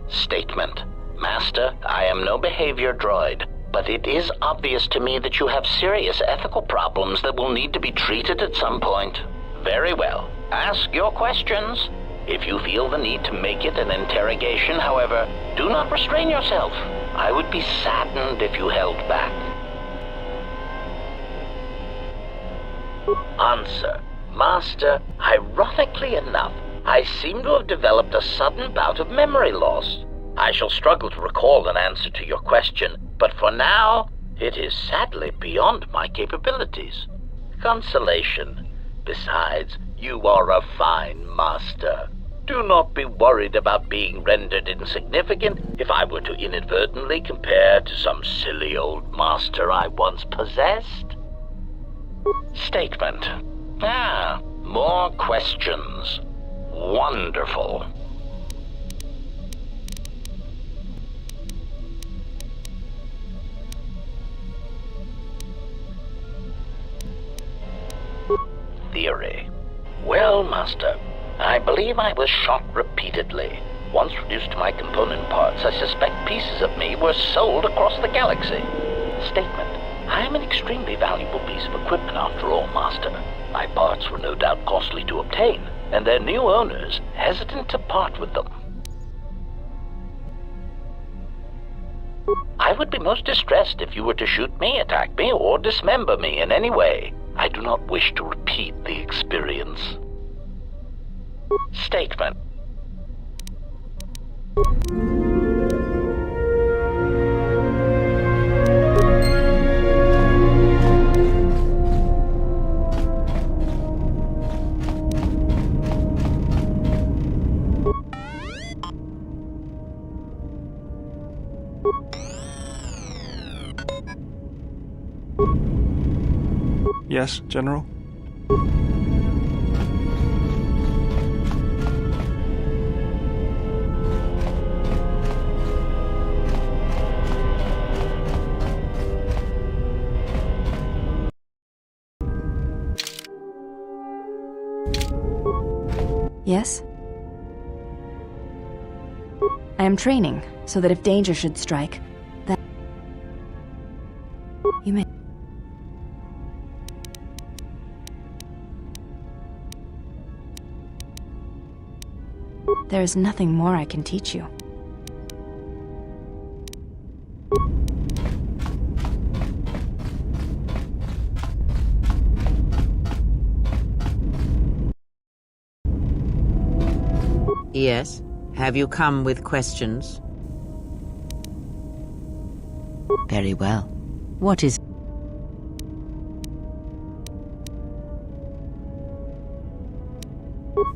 Statement. Master, I am no behavior droid, but it is obvious to me that you have serious ethical problems that will need to be treated at some point. Very well. Ask your questions. If you feel the need to make it an interrogation, however, do not restrain yourself. I would be saddened if you held back. Answer. Master, ironically enough, I seem to have developed a sudden bout of memory loss. I shall struggle to recall an answer to your question, but for now, it is sadly beyond my capabilities. Consolation. Besides, you are a fine master. Do not be worried about being rendered insignificant if I were to inadvertently compare to some silly old master I once possessed. Statement. Ah, more questions. Wonderful. Theory. Well, Master, I believe I was shot repeatedly. Once reduced to my component parts, I suspect pieces of me were sold across the galaxy. Statement. I am an extremely valuable piece of equipment after all, Master. My parts were no doubt costly to obtain, and their new owners hesitant to part with them. I would be most distressed if you were to shoot me, attack me, or dismember me in any way. I do not wish to repeat the experience. Statement. Yes, General? Yes? I am training, so that if danger should strike, that... You may... There is nothing more I can teach you. Yes? Have you come with questions? Very well. What is...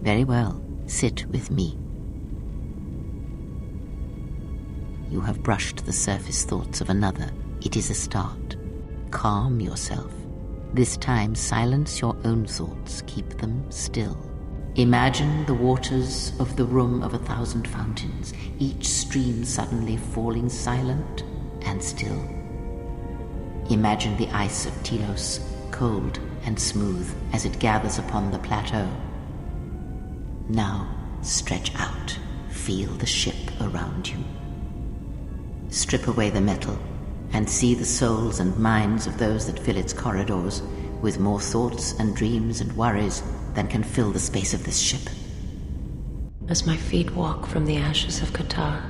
Very well. Sit with me. You have brushed the surface thoughts of another. It is a start. Calm yourself. This time, silence your own thoughts. Keep them still. Imagine the waters of the room of 1,000 fountains, each stream suddenly falling silent and still. Imagine the ice of Telos, cold and smooth as it gathers upon the plateau. Now, stretch out. Feel the ship around you. Strip away the metal and see the souls and minds of those that fill its corridors with more thoughts and dreams and worries than can fill the space of this ship. As my feet walk from the ashes of Qatar,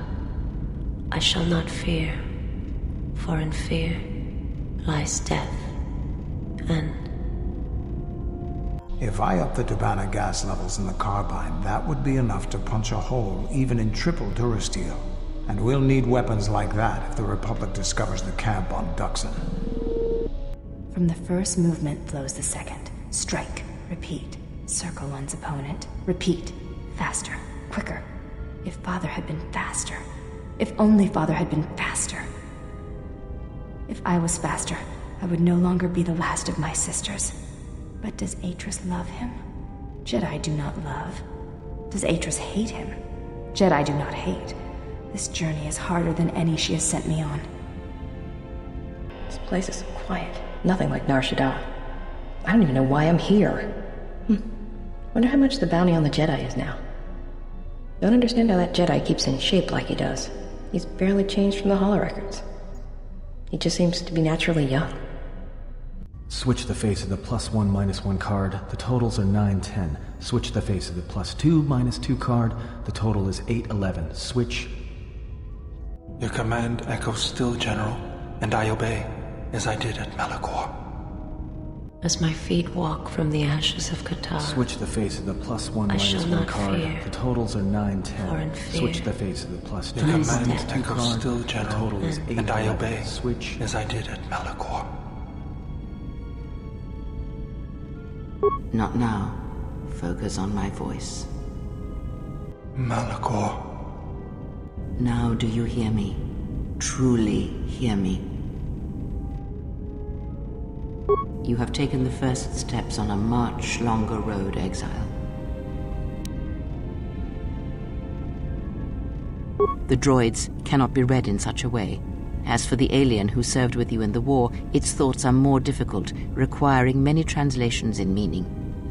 I shall not fear, for in fear lies death, and... If I up the Dubana gas levels in the carbine, that would be enough to punch a hole even in triple durasteel. And we'll need weapons like that if the Republic discovers the camp on Duxon. From the first movement flows the second. Strike. Repeat. Circle one's opponent. Repeat. Faster. Quicker. If Father had been faster. If only Father had been faster. If I was faster, I would no longer be the last of my sisters. But does Atris love him? Jedi do not love. Does Atris hate him? Jedi do not hate. This journey is harder than any she has sent me on. This place is so quiet. Nothing like Nar Shaddaa. I don't even know why I'm here. Wonder how much the bounty on the Jedi is now. Don't understand how that Jedi keeps in shape like he does. He's barely changed from the holorecords. He just seems to be naturally young. Switch the face of the +1 -1 card. The totals are 9, 10. Switch the face of the +2 -2 card. The total is 8, 11. Switch. Your command echoes still, General, and I obey, as I did at Malachor. As my feet walk from the ashes of Qatar, Switch the face of the +1 I shall -1 not card. fear, The totals are 9, 10. for in fear, Switch the face of the +2 Your command -2 echoes card. still, The General, total is 8, and I 11. obey, Switch. as I did at Malachor. Not now. Focus on my voice. Malachor. Now do you hear me? Truly hear me? You have taken the first steps on a much longer road, exile. The droids cannot be read in such a way. As for the alien who served with you in the war, its thoughts are more difficult, requiring many translations in meaning.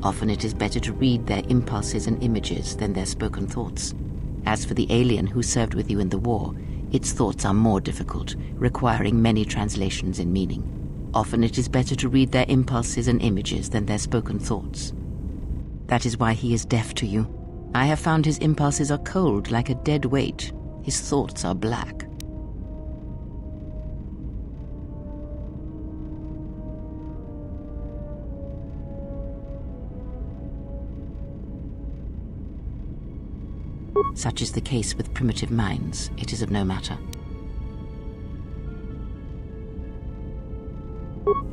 Often it is better to read their impulses and images than their spoken thoughts. As for the alien who served with you in the war, its thoughts are more difficult, requiring many translations in meaning. Often it is better to read their impulses and images than their spoken thoughts. That is why he is deaf to you. I have found his impulses are cold like a dead weight. His thoughts are black. Such is the case with primitive minds. It is of no matter.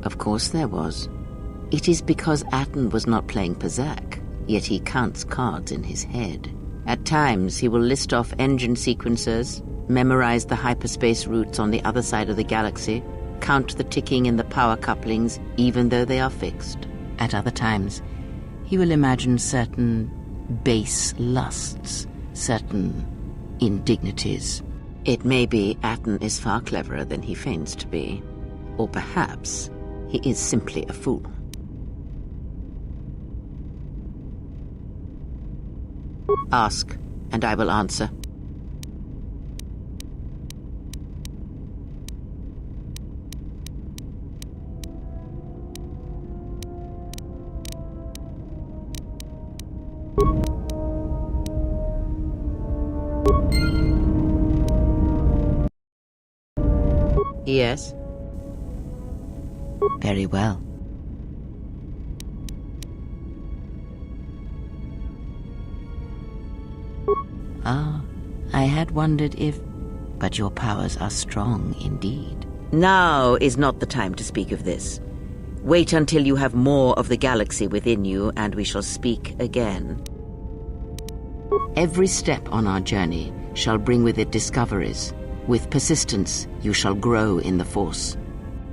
Of course there was. It is because Atten was not playing Pazak, yet he counts cards in his head. At times he will list off engine sequencers, memorize the hyperspace routes on the other side of the galaxy, count the ticking in the power couplings, even though they are fixed. At other times, he will imagine certain base lusts, certain indignities. It may be Atten is far cleverer than he feigns to be. Or perhaps he is simply a fool. Ask, and I will answer. Yes. Very well. I had wondered if... But your powers are strong indeed. Now is not the time to speak of this. Wait until you have more of the galaxy within you, and we shall speak again. Every step on our journey shall bring with it discoveries. With persistence, you shall grow in the Force.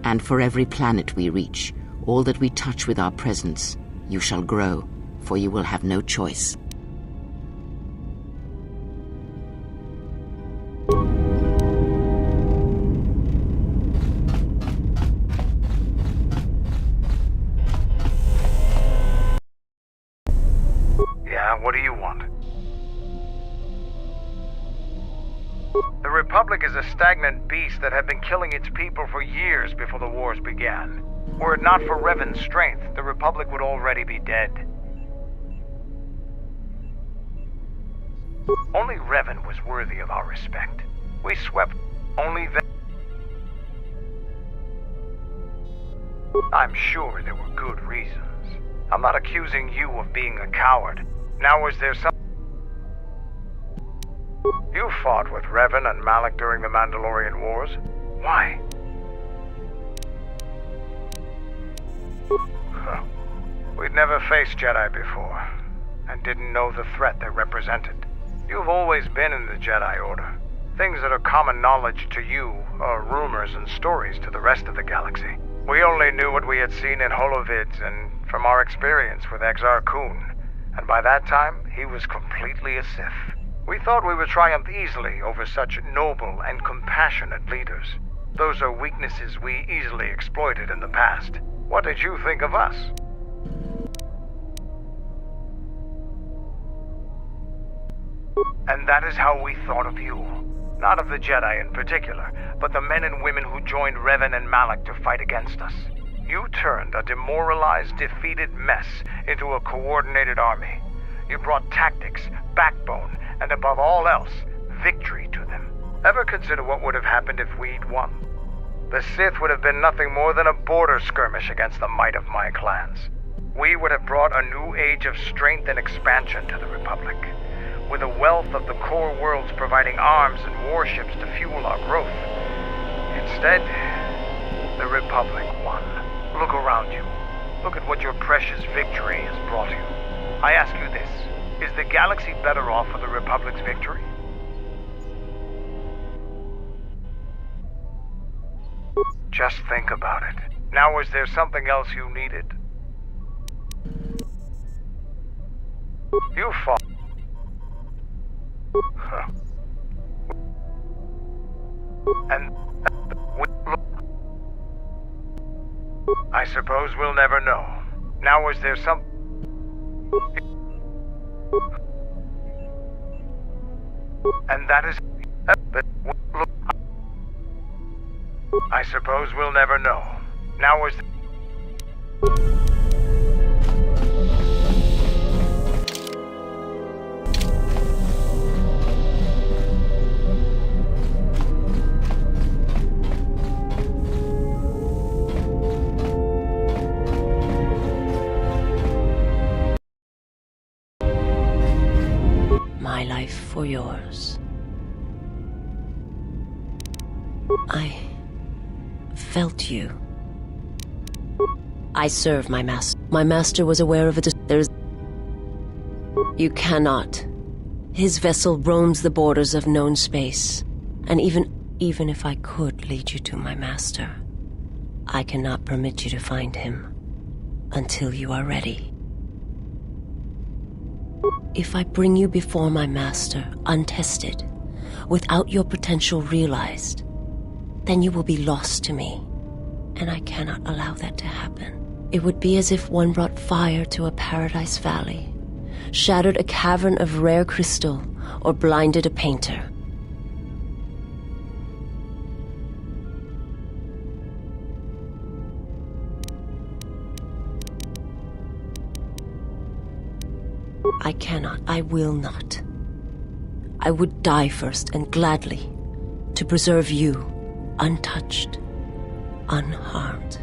And for every planet we reach, all that we touch with our presence, you shall grow, for you will have no choice. Yeah, what do you want? The Republic is a stagnant beast that had been killing its people for years before the wars began. Were it not for Revan's strength, the Republic would already be dead. Only Revan was worthy of our respect. We swept only them. I'm sure there were good reasons. I'm not accusing you of being a coward. Now, is there some... You fought with Revan and Malak during the Mandalorian Wars. Why? Huh. We We'd never faced Jedi before, and didn't know the threat they represented. You've always been in the Jedi Order. Things that are common knowledge to you are rumors and stories to the rest of the galaxy. We only knew what we had seen in holovids and from our experience with Exar Kun, and by that time, he was completely a Sith. We thought we would triumph easily over such noble and compassionate leaders. Those are weaknesses we easily exploited in the past. What did you think of us? And that is how we thought of you. Not of the Jedi in particular, but the men and women who joined Revan and Malak to fight against us. You turned a demoralized, defeated mess into a coordinated army. You brought tactics, backbone, and above all else, victory to them. Ever consider what would have happened if we'd won? The Sith would have been nothing more than a border skirmish against the might of my clans. We would have brought a new age of strength and expansion to the Republic, with a wealth of the core worlds providing arms and warships to fuel our growth. Instead, the Republic won. Look around you. Look at what your precious victory has brought you. I ask you this, is the galaxy better off for the Republic's victory? Just think about it. Now, is there something else you needed? You fought. Huh. And I suppose we'll never know. Now, is there some... And that is... I suppose we'll never know. Now, is... My life for yours. I felt you. I serve my master. My master was aware of it. You cannot. His vessel roams the borders of known space. And even if I could lead you to my master, I cannot permit you to find him until you are ready. If I bring you before my master, untested, without your potential realized, then you will be lost to me, and I cannot allow that to happen. It would be as if one brought fire to a paradise valley, shattered a cavern of rare crystal, or blinded a painter. I cannot, I will not. I would die first, and gladly, to preserve you, untouched, unharmed.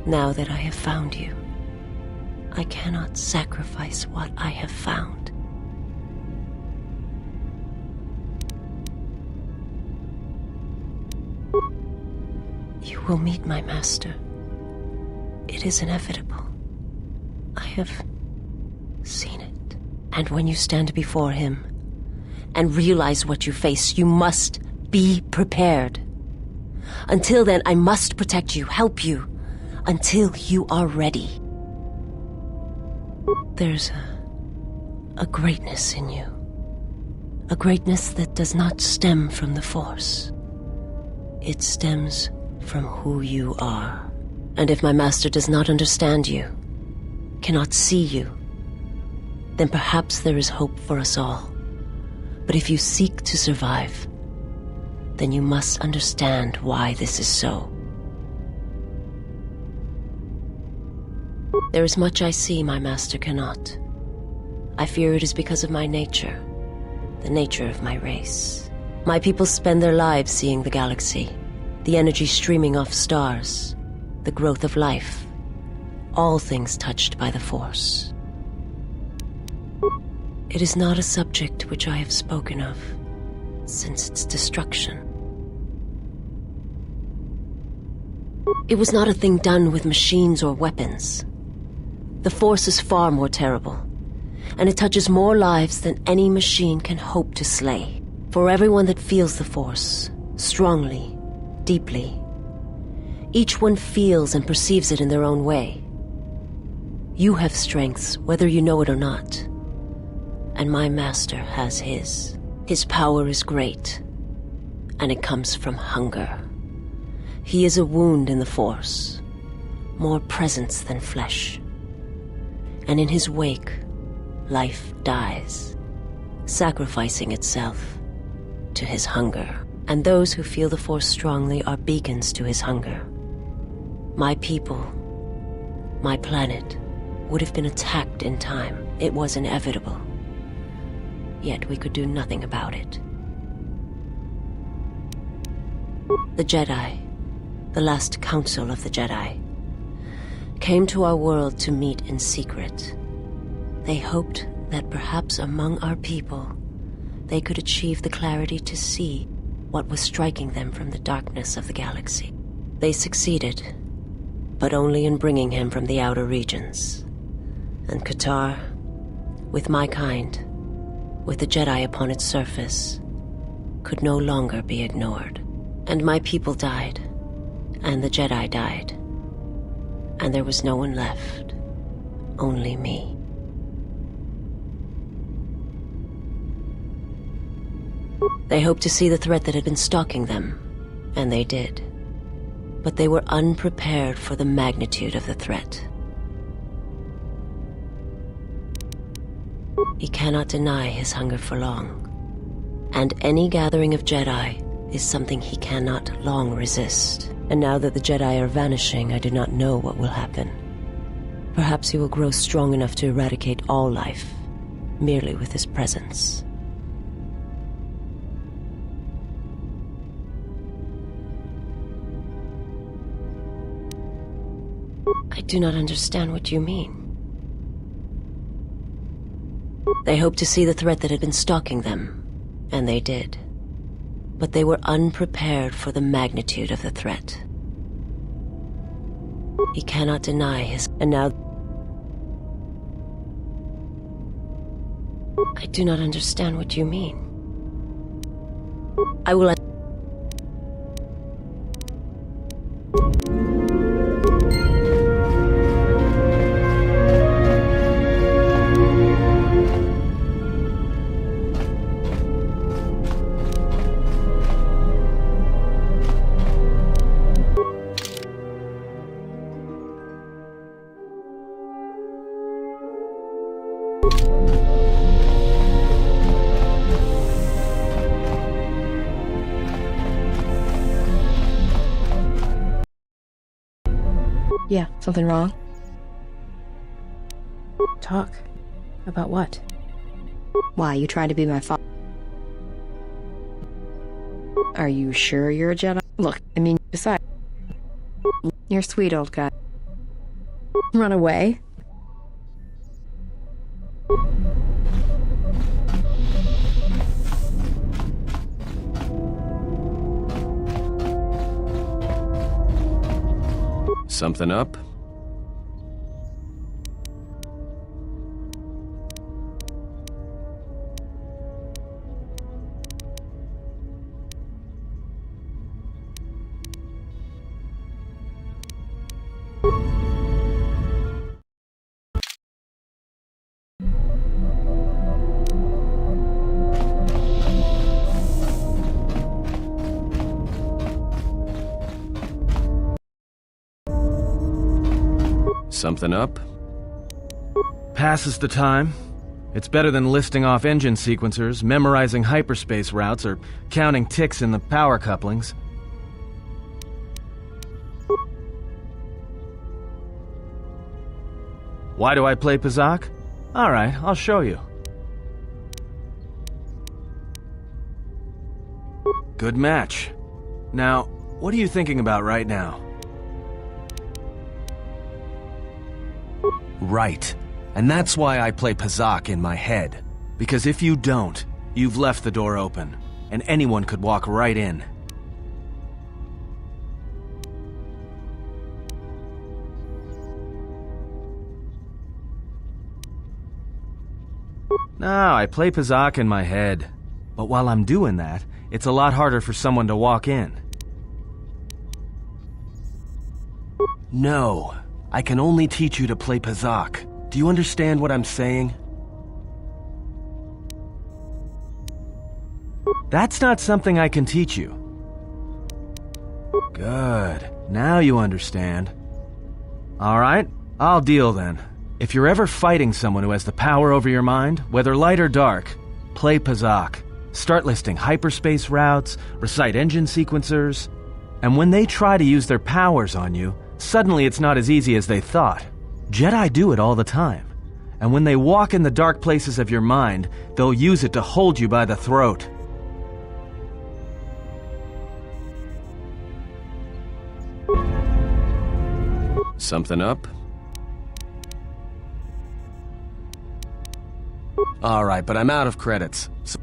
Now that I have found you, I cannot sacrifice what I have found. You will meet my master. It is inevitable. I have seen it. And when you stand before him and realize what you face, you must be prepared. Until then, I must protect you, help you, until you are ready. There's a greatness in you. A greatness that does not stem from the Force. It stems from who you are. And if my master does not understand you, cannot see you, then perhaps there is hope for us all. But if you seek to survive, then you must understand why this is so. There is much I see my master cannot. I fear it is because of my nature, the nature of my race. My people spend their lives seeing the galaxy, the energy streaming off stars, the growth of life, all things touched by the Force. It is not a subject which I have spoken of since its destruction. It was not a thing done with machines or weapons. The Force is far more terrible, and it touches more lives than any machine can hope to slay. For everyone that feels the Force, strongly, deeply, each one feels and perceives it in their own way. You have strengths, whether you know it or not, and my master has his. His power is great, and it comes from hunger. He is a wound in the Force, more presence than flesh. And in his wake, life dies, sacrificing itself to his hunger. And those who feel the Force strongly are beacons to his hunger. My people, my planet, would have been attacked in time. It was inevitable. Yet we could do nothing about it. The Jedi, the last council of the Jedi, came to our world to meet in secret. They hoped that perhaps among our people, they could achieve the clarity to see what was striking them from the darkness of the galaxy. They succeeded, but only in bringing him from the outer regions. And Qatar, with my kind, with the Jedi upon its surface, could no longer be ignored. And my people died, and the Jedi died, and there was no one left, only me. They hoped to see the threat that had been stalking them, and they did. But they were unprepared for the magnitude of the threat. He cannot deny his hunger for long, and any gathering of Jedi is something he cannot long resist. And now that the Jedi are vanishing, I do not know what will happen. Perhaps he will grow strong enough to eradicate all life, merely with his presence. I do not understand what you mean. They hoped to see the threat that had been stalking them, and they did. But they were unprepared for the magnitude of the threat. He cannot deny his... And now... I do not understand what you mean. I will... Yeah, something wrong? Talk. About what? Why, you tried to be my father? Are you sure you're a Jedi? Look, I mean, besides... You're a sweet old guy. Run away? Something up? Something up? Passes the time. It's better than listing off engine sequencers, memorizing hyperspace routes, or counting ticks in the power couplings. Why do I play Pazak? Alright, I'll show you. Good match. Now, what are you thinking about right now? Right. And that's why I play Pazak in my head. Because if you don't, you've left the door open, and anyone could walk right in. No, I play Pazak in my head. But while I'm doing that, it's a lot harder for someone to walk in. No, I can only teach you to play Pazak. Do you understand what I'm saying? That's not something I can teach you. Good. Now you understand. Alright, I'll deal then. If you're ever fighting someone who has the power over your mind, whether light or dark, play Pazak. Start listing hyperspace routes, recite engine sequencers, and when they try to use their powers on you, suddenly it's not as easy as they thought. Jedi do it all the time, and when they walk in the dark places of your mind, they'll use it to hold you by the throat. Something up? Alright, but I'm out of credits. So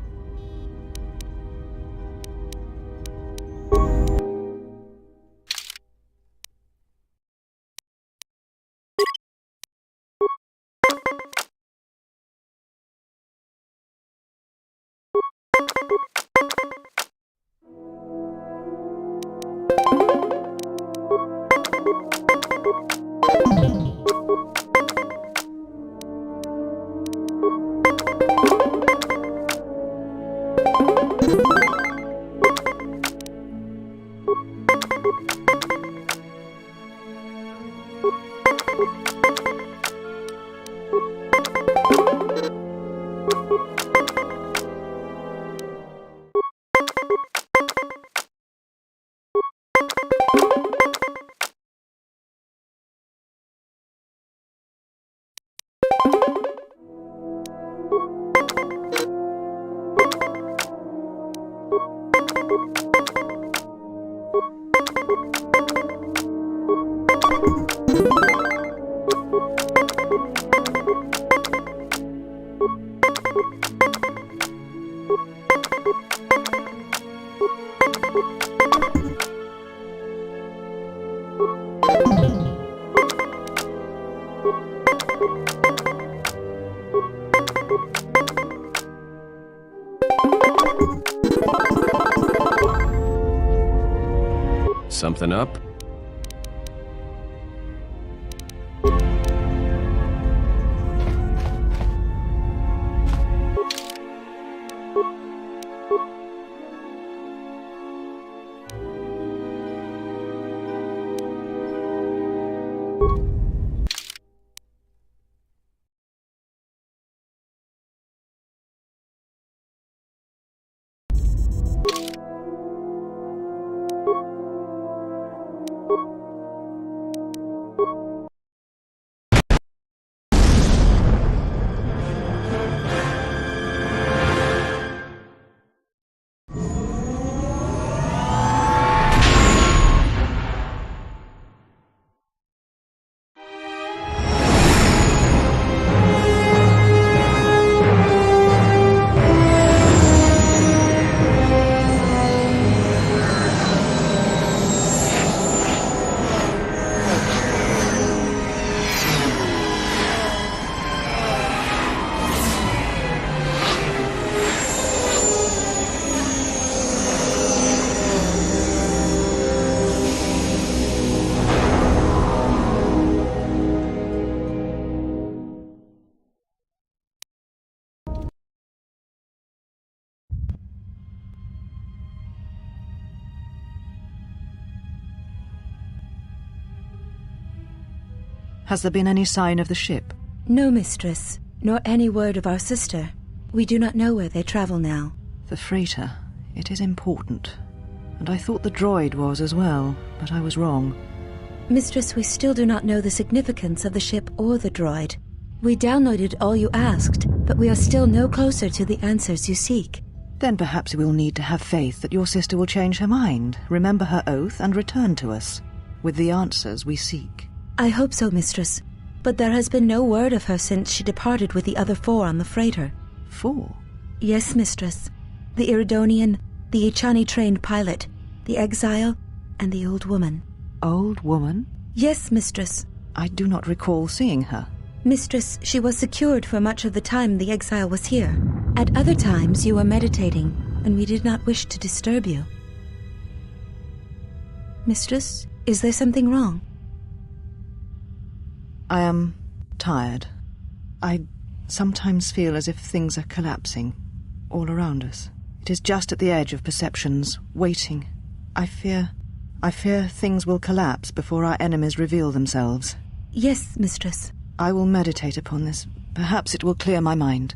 Something up? Has there been any sign of the ship? No, mistress, nor any word of our sister. We do not know where they travel now. The freighter. It is important. And I thought the droid was as well, but I was wrong. Mistress, we still do not know the significance of the ship or the droid. We downloaded all you asked, but we are still no closer to the answers you seek. Then perhaps we'll need to have faith that your sister will change her mind, remember her oath, and return to us, with the answers we seek. I hope so, mistress. But there has been no word of her since she departed with the other 4 on the freighter. 4? Yes, mistress. The Iridonian, the Ichani-trained pilot, the exile, and the old woman. Old woman? Yes, mistress. I do not recall seeing her. Mistress, she was secured for much of the time the exile was here. At other times you were meditating, and we did not wish to disturb you. Mistress, is there something wrong? I am tired. I sometimes feel as if things are collapsing all around us. It is just at the edge of perceptions, waiting. I fear things will collapse before our enemies reveal themselves. Yes, Mistress. I will meditate upon this. Perhaps it will clear my mind.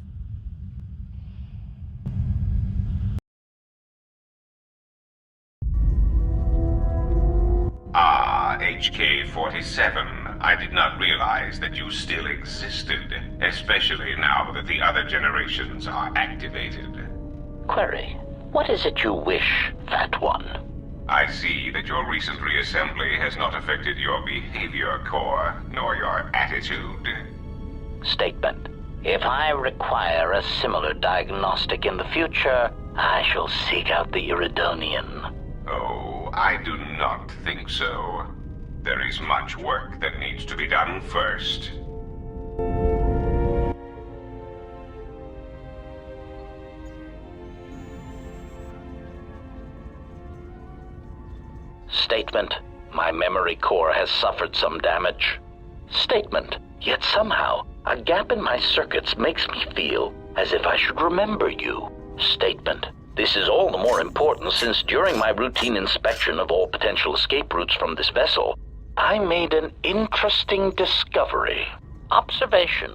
Ah, HK-47. I did not realize that you still existed, especially now that the other generations are activated. Query, what is it you wish, Fat One? I see that your recent reassembly has not affected your behavior core, nor your attitude. Statement. If I require a similar diagnostic in the future, I shall seek out the Iridonian. Oh, I do not think so. There is much work that needs to be done first. Statement. My memory core has suffered some damage. Statement. Yet somehow, a gap in my circuits makes me feel as if I should remember you. Statement. This is all the more important since during my routine inspection of all potential escape routes from this vessel, I made an interesting discovery. Observation.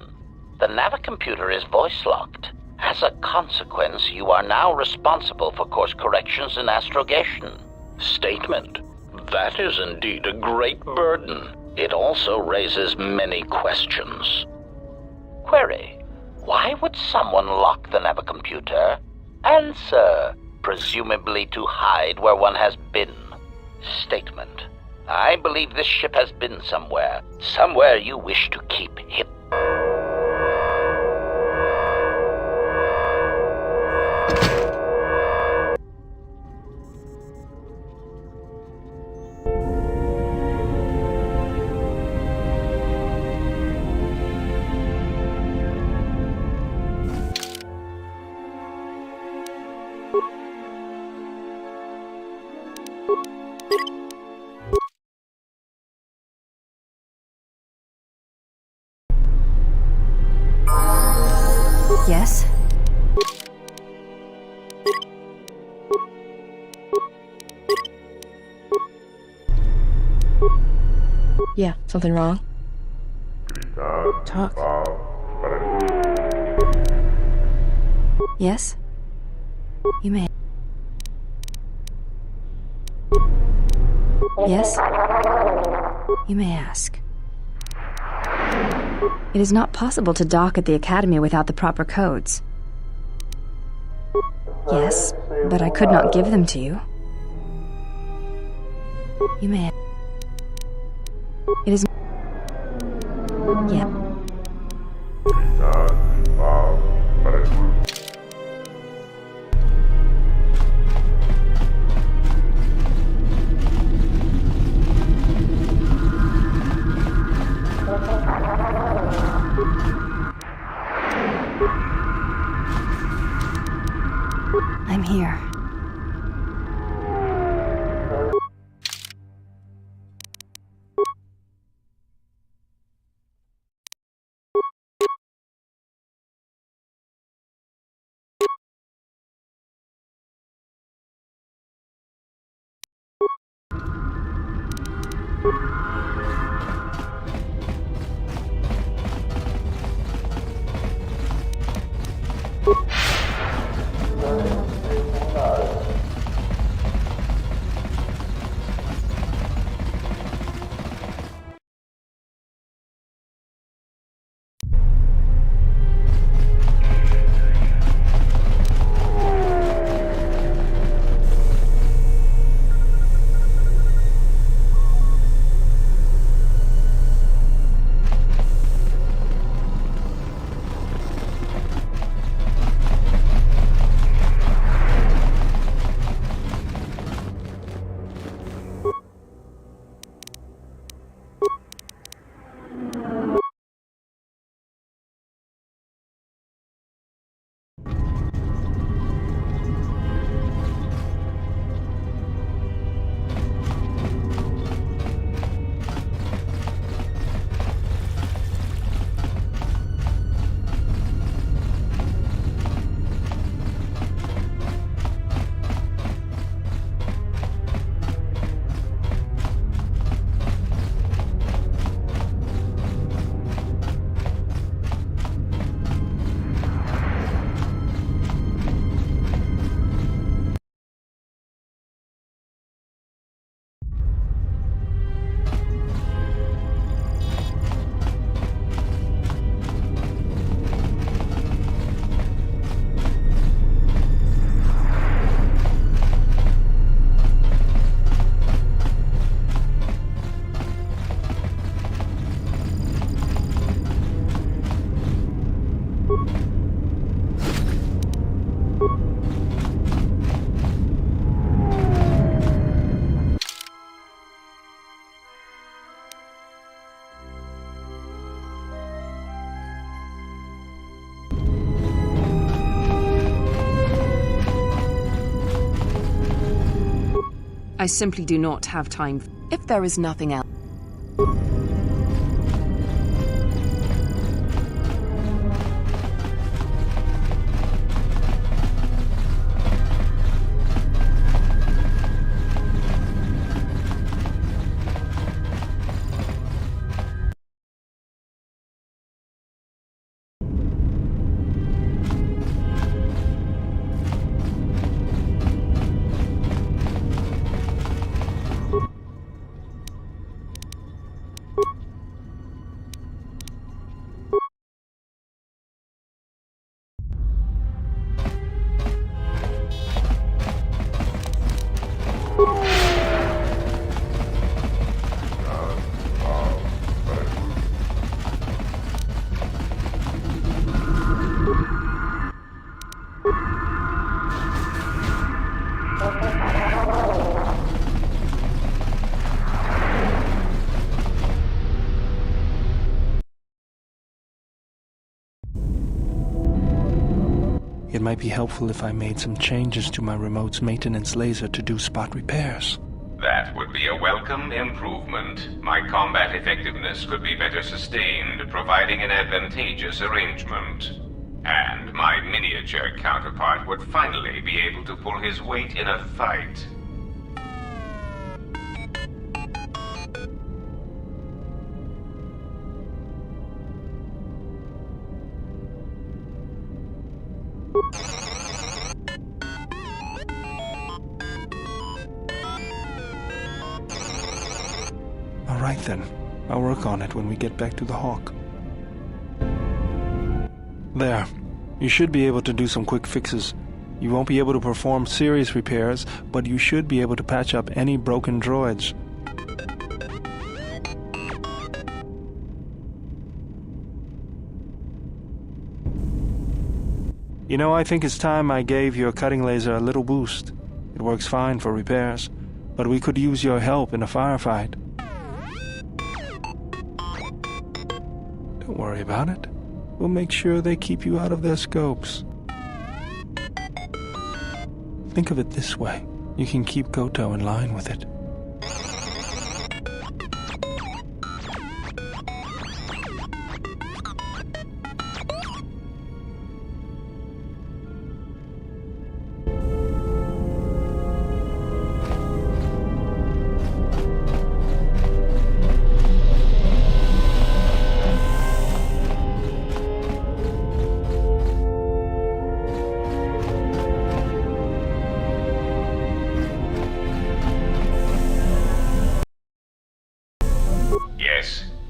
The navicomputer is voice-locked. As a consequence, you are now responsible for course corrections and astrogation. Statement. That is indeed a great burden. It also raises many questions. Query. Why would someone lock the navicomputer? Answer. Presumably to hide where one has been. Statement. I believe this ship has been somewhere. Somewhere you wish to keep hidden. Yes? Yeah, something wrong? Talk. Yes? You may. Yes? You may ask. It is not possible to dock at the Academy without the proper codes. Yes, but I could not give them to you. You may. It is. Yeah. I'm here. I simply do not have time. If there is nothing else... It might be helpful if I made some changes to my remote's maintenance laser to do spot repairs. That would be a welcome improvement. My combat effectiveness could be better sustained, providing an advantageous arrangement. And my miniature counterpart would finally be able to pull his weight in a fight. All right then. I'll work on it when we get back to the Hawk. There. You should be able to do some quick fixes. You won't be able to perform serious repairs, but you should be able to patch up any broken droids. You know, I think it's time I gave your cutting laser a little boost. It works fine for repairs, but we could use your help in a firefight. Don't worry about it. We'll make sure they keep you out of their scopes. Think of it this way. You can keep Goto in line with it.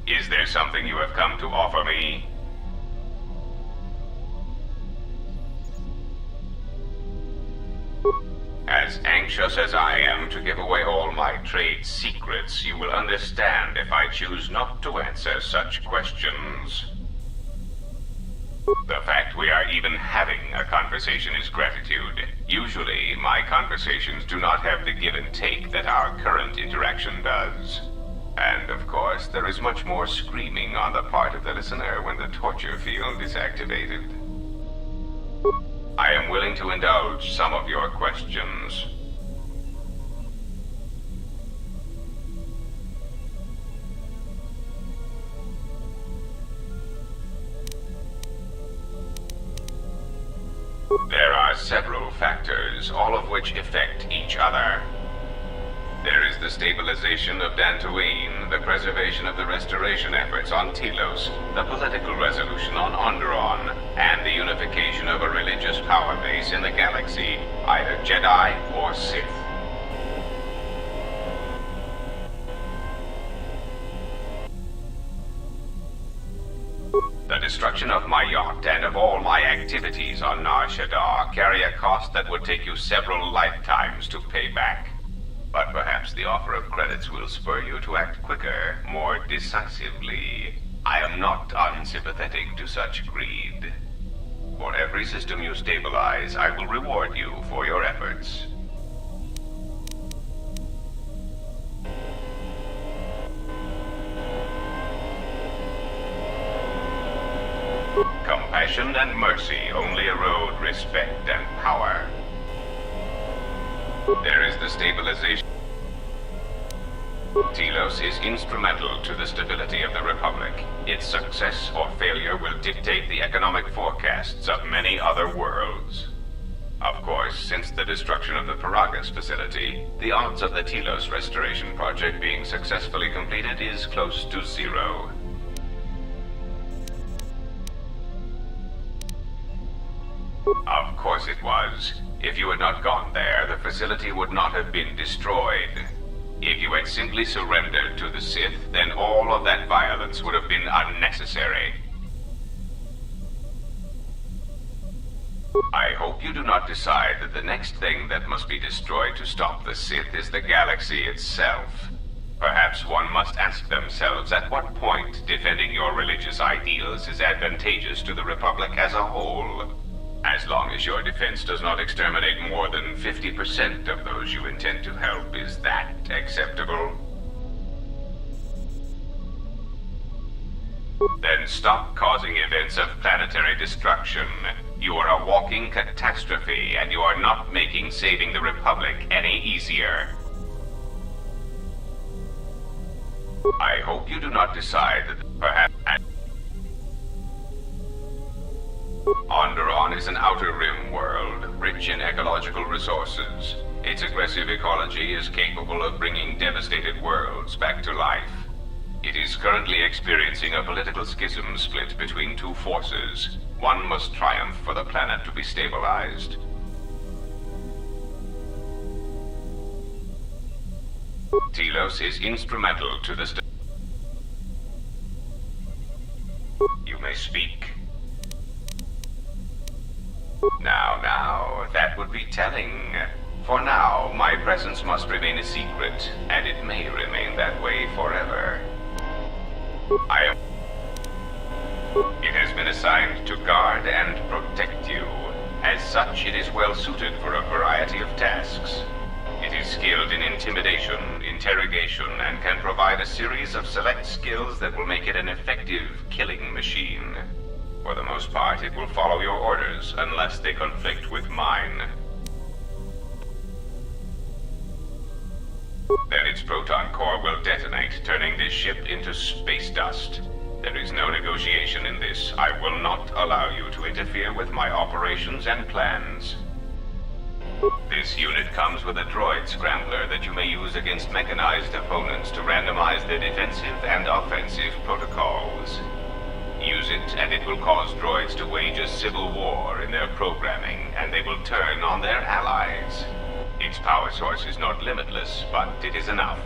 Is there something you have come to offer me? As anxious as I am to give away all my trade secrets, you will understand if I choose not to answer such questions. The fact we are even having a conversation is gratitude. Usually, my conversations do not have the give and take that our current interaction does. And, of course, there is much more screaming on the part of the listener when the torture field is activated. I am willing to indulge some of your questions. There are several factors, all of which affect each other. There is the stabilization of Dantooine, the preservation of the restoration efforts on Telos, the political resolution on Onderon, and the unification of a religious power base in the galaxy, either Jedi or Sith. The destruction of my yacht and of all my activities on Nar Shaddaa carry a cost that would take you several lifetimes to pay back. But perhaps the offer of credits will spur you to act quicker, more decisively. I am not unsympathetic to such greed. For every system you stabilize, I will reward you for your efforts. Compassion and mercy only erode respect and power. There is the stabilization. Telos is instrumental to the stability of the Republic. Its success or failure will dictate the economic forecasts of many other worlds. Of course, since the destruction of the Paragas facility, the odds of the Telos restoration project being successfully completed is close to 0. Of course it was. If you had not gone there, the facility would not have been destroyed. If you had simply surrendered to the Sith, then all of that violence would have been unnecessary. I hope you do not decide that the next thing that must be destroyed to stop the Sith is the galaxy itself. Perhaps one must ask themselves at what point defending your religious ideals is advantageous to the Republic as a whole. As long as your defense does not exterminate more than 50% of those you intend to help, is that acceptable? Then stop causing events of planetary destruction. You are a walking catastrophe, and you are not making saving the Republic any easier. I hope you do not decide that perhaps... Onderon is an outer rim world, rich in ecological resources. Its aggressive ecology is capable of bringing devastated worlds back to life. It is currently experiencing a political schism split between two forces. One must triumph for the planet to be stabilized. Telos is instrumental to the You may speak. Now, that would be telling. For now, my presence must remain a secret, and it may remain that way forever. It has been assigned to guard and protect you. As such, it is well suited for a variety of tasks. It is skilled in intimidation, interrogation, and can provide a series of select skills that will make it an effective killing machine. For the most part, it will follow your orders, unless they conflict with mine. Then its proton core will detonate, turning this ship into space dust. There is no negotiation in this. I will not allow you to interfere with my operations and plans. This unit comes with a droid scrambler that you may use against mechanized opponents to randomize their defensive and offensive protocols. Use it, and it will cause droids to wage a civil war in their programming, and they will turn on their allies. Its power source is not limitless, but it is enough.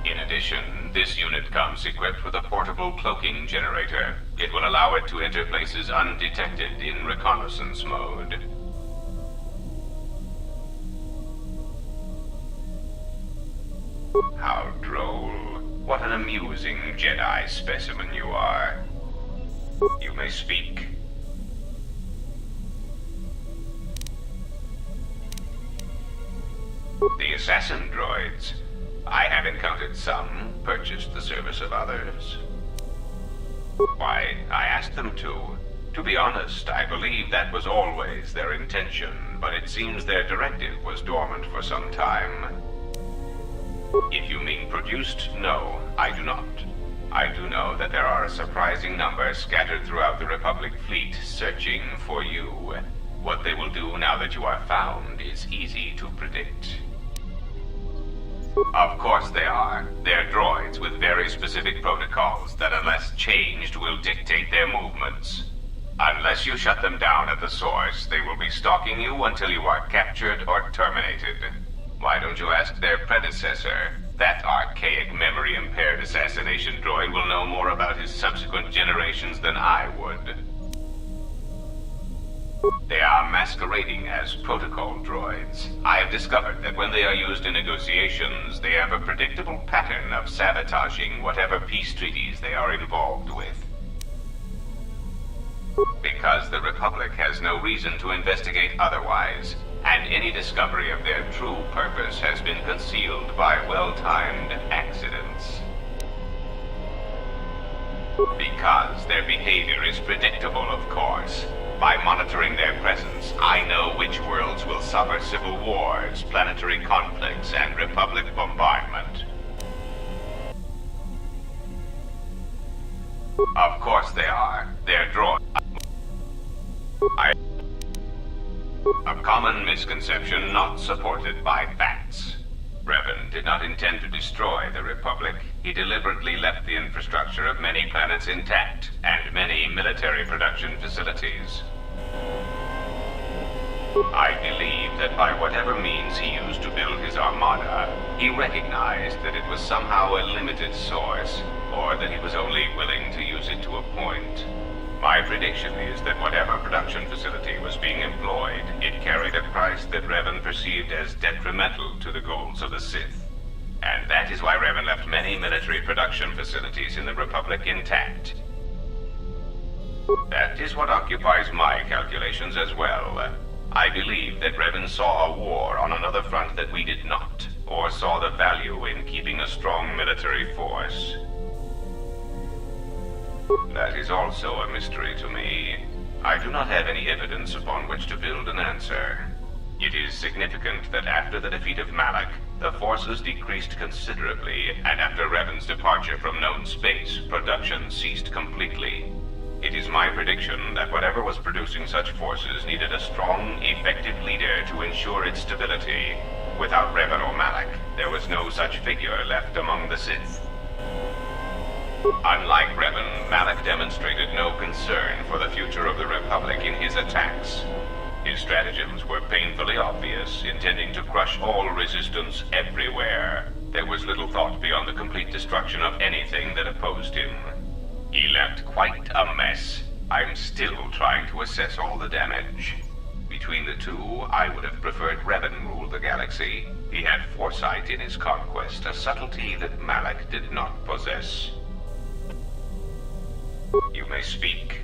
In addition, this unit comes equipped with a portable cloaking generator. It will allow it to enter places undetected in reconnaissance mode. How droll. What an amusing Jedi specimen you are. You may speak. The assassin droids. I have encountered some, purchased the service of others. Why, I asked them to. To be honest, I believe that was always their intention, but it seems their directive was dormant for some time. If you mean produced, no, I do not. I do know that there are a surprising number scattered throughout the Republic fleet searching for you. What they will do now that you are found is easy to predict. Of course they are. They're droids with very specific protocols that, unless changed, will dictate their movements. Unless you shut them down at the source, they will be stalking you until you are captured or terminated. Why don't you ask their predecessor? That archaic, memory-impaired assassination droid will know more about his subsequent generations than I would. They are masquerading as protocol droids. I have discovered that when they are used in negotiations, they have a predictable pattern of sabotaging whatever peace treaties they are involved with. Because the Republic has no reason to investigate otherwise, and any discovery of their true purpose has been concealed by well-timed accidents. Because their behavior is predictable, of course. By monitoring their presence, I know which worlds will suffer civil wars, planetary conflicts, and Republic bombardment. Of course they are. They're droids. A common misconception not supported by facts. Revan did not intend to destroy the Republic. He deliberately left the infrastructure of many planets intact, and many military production facilities. I believe that by whatever means he used to build his armada, he recognized that it was somehow a limited source, or that he was only willing to use it to a point. My prediction is that whatever production facility was being employed, it carried a price that Revan perceived as detrimental to the goals of the Sith. And that is why Revan left many military production facilities in the Republic intact. That is what occupies my calculations as well. I believe that Revan saw a war on another front that we did not, or saw the value in keeping a strong military force. That is also a mystery to me. I do not have any evidence upon which to build an answer. It is significant that after the defeat of Malak, the forces decreased considerably, and after Revan's departure from known space, production ceased completely. It is my prediction that whatever was producing such forces needed a strong, effective leader to ensure its stability. Without Revan or Malak, there was no such figure left among the Sith. Unlike Revan, Malak demonstrated no concern for the future of the Republic in his attacks. His stratagems were painfully obvious, intending to crush all resistance everywhere. There was little thought beyond the complete destruction of anything that opposed him. He left quite a mess. I'm still trying to assess all the damage. Between the two, I would have preferred Revan rule the galaxy. He had foresight in his conquest, a subtlety that Malak did not possess. You may speak.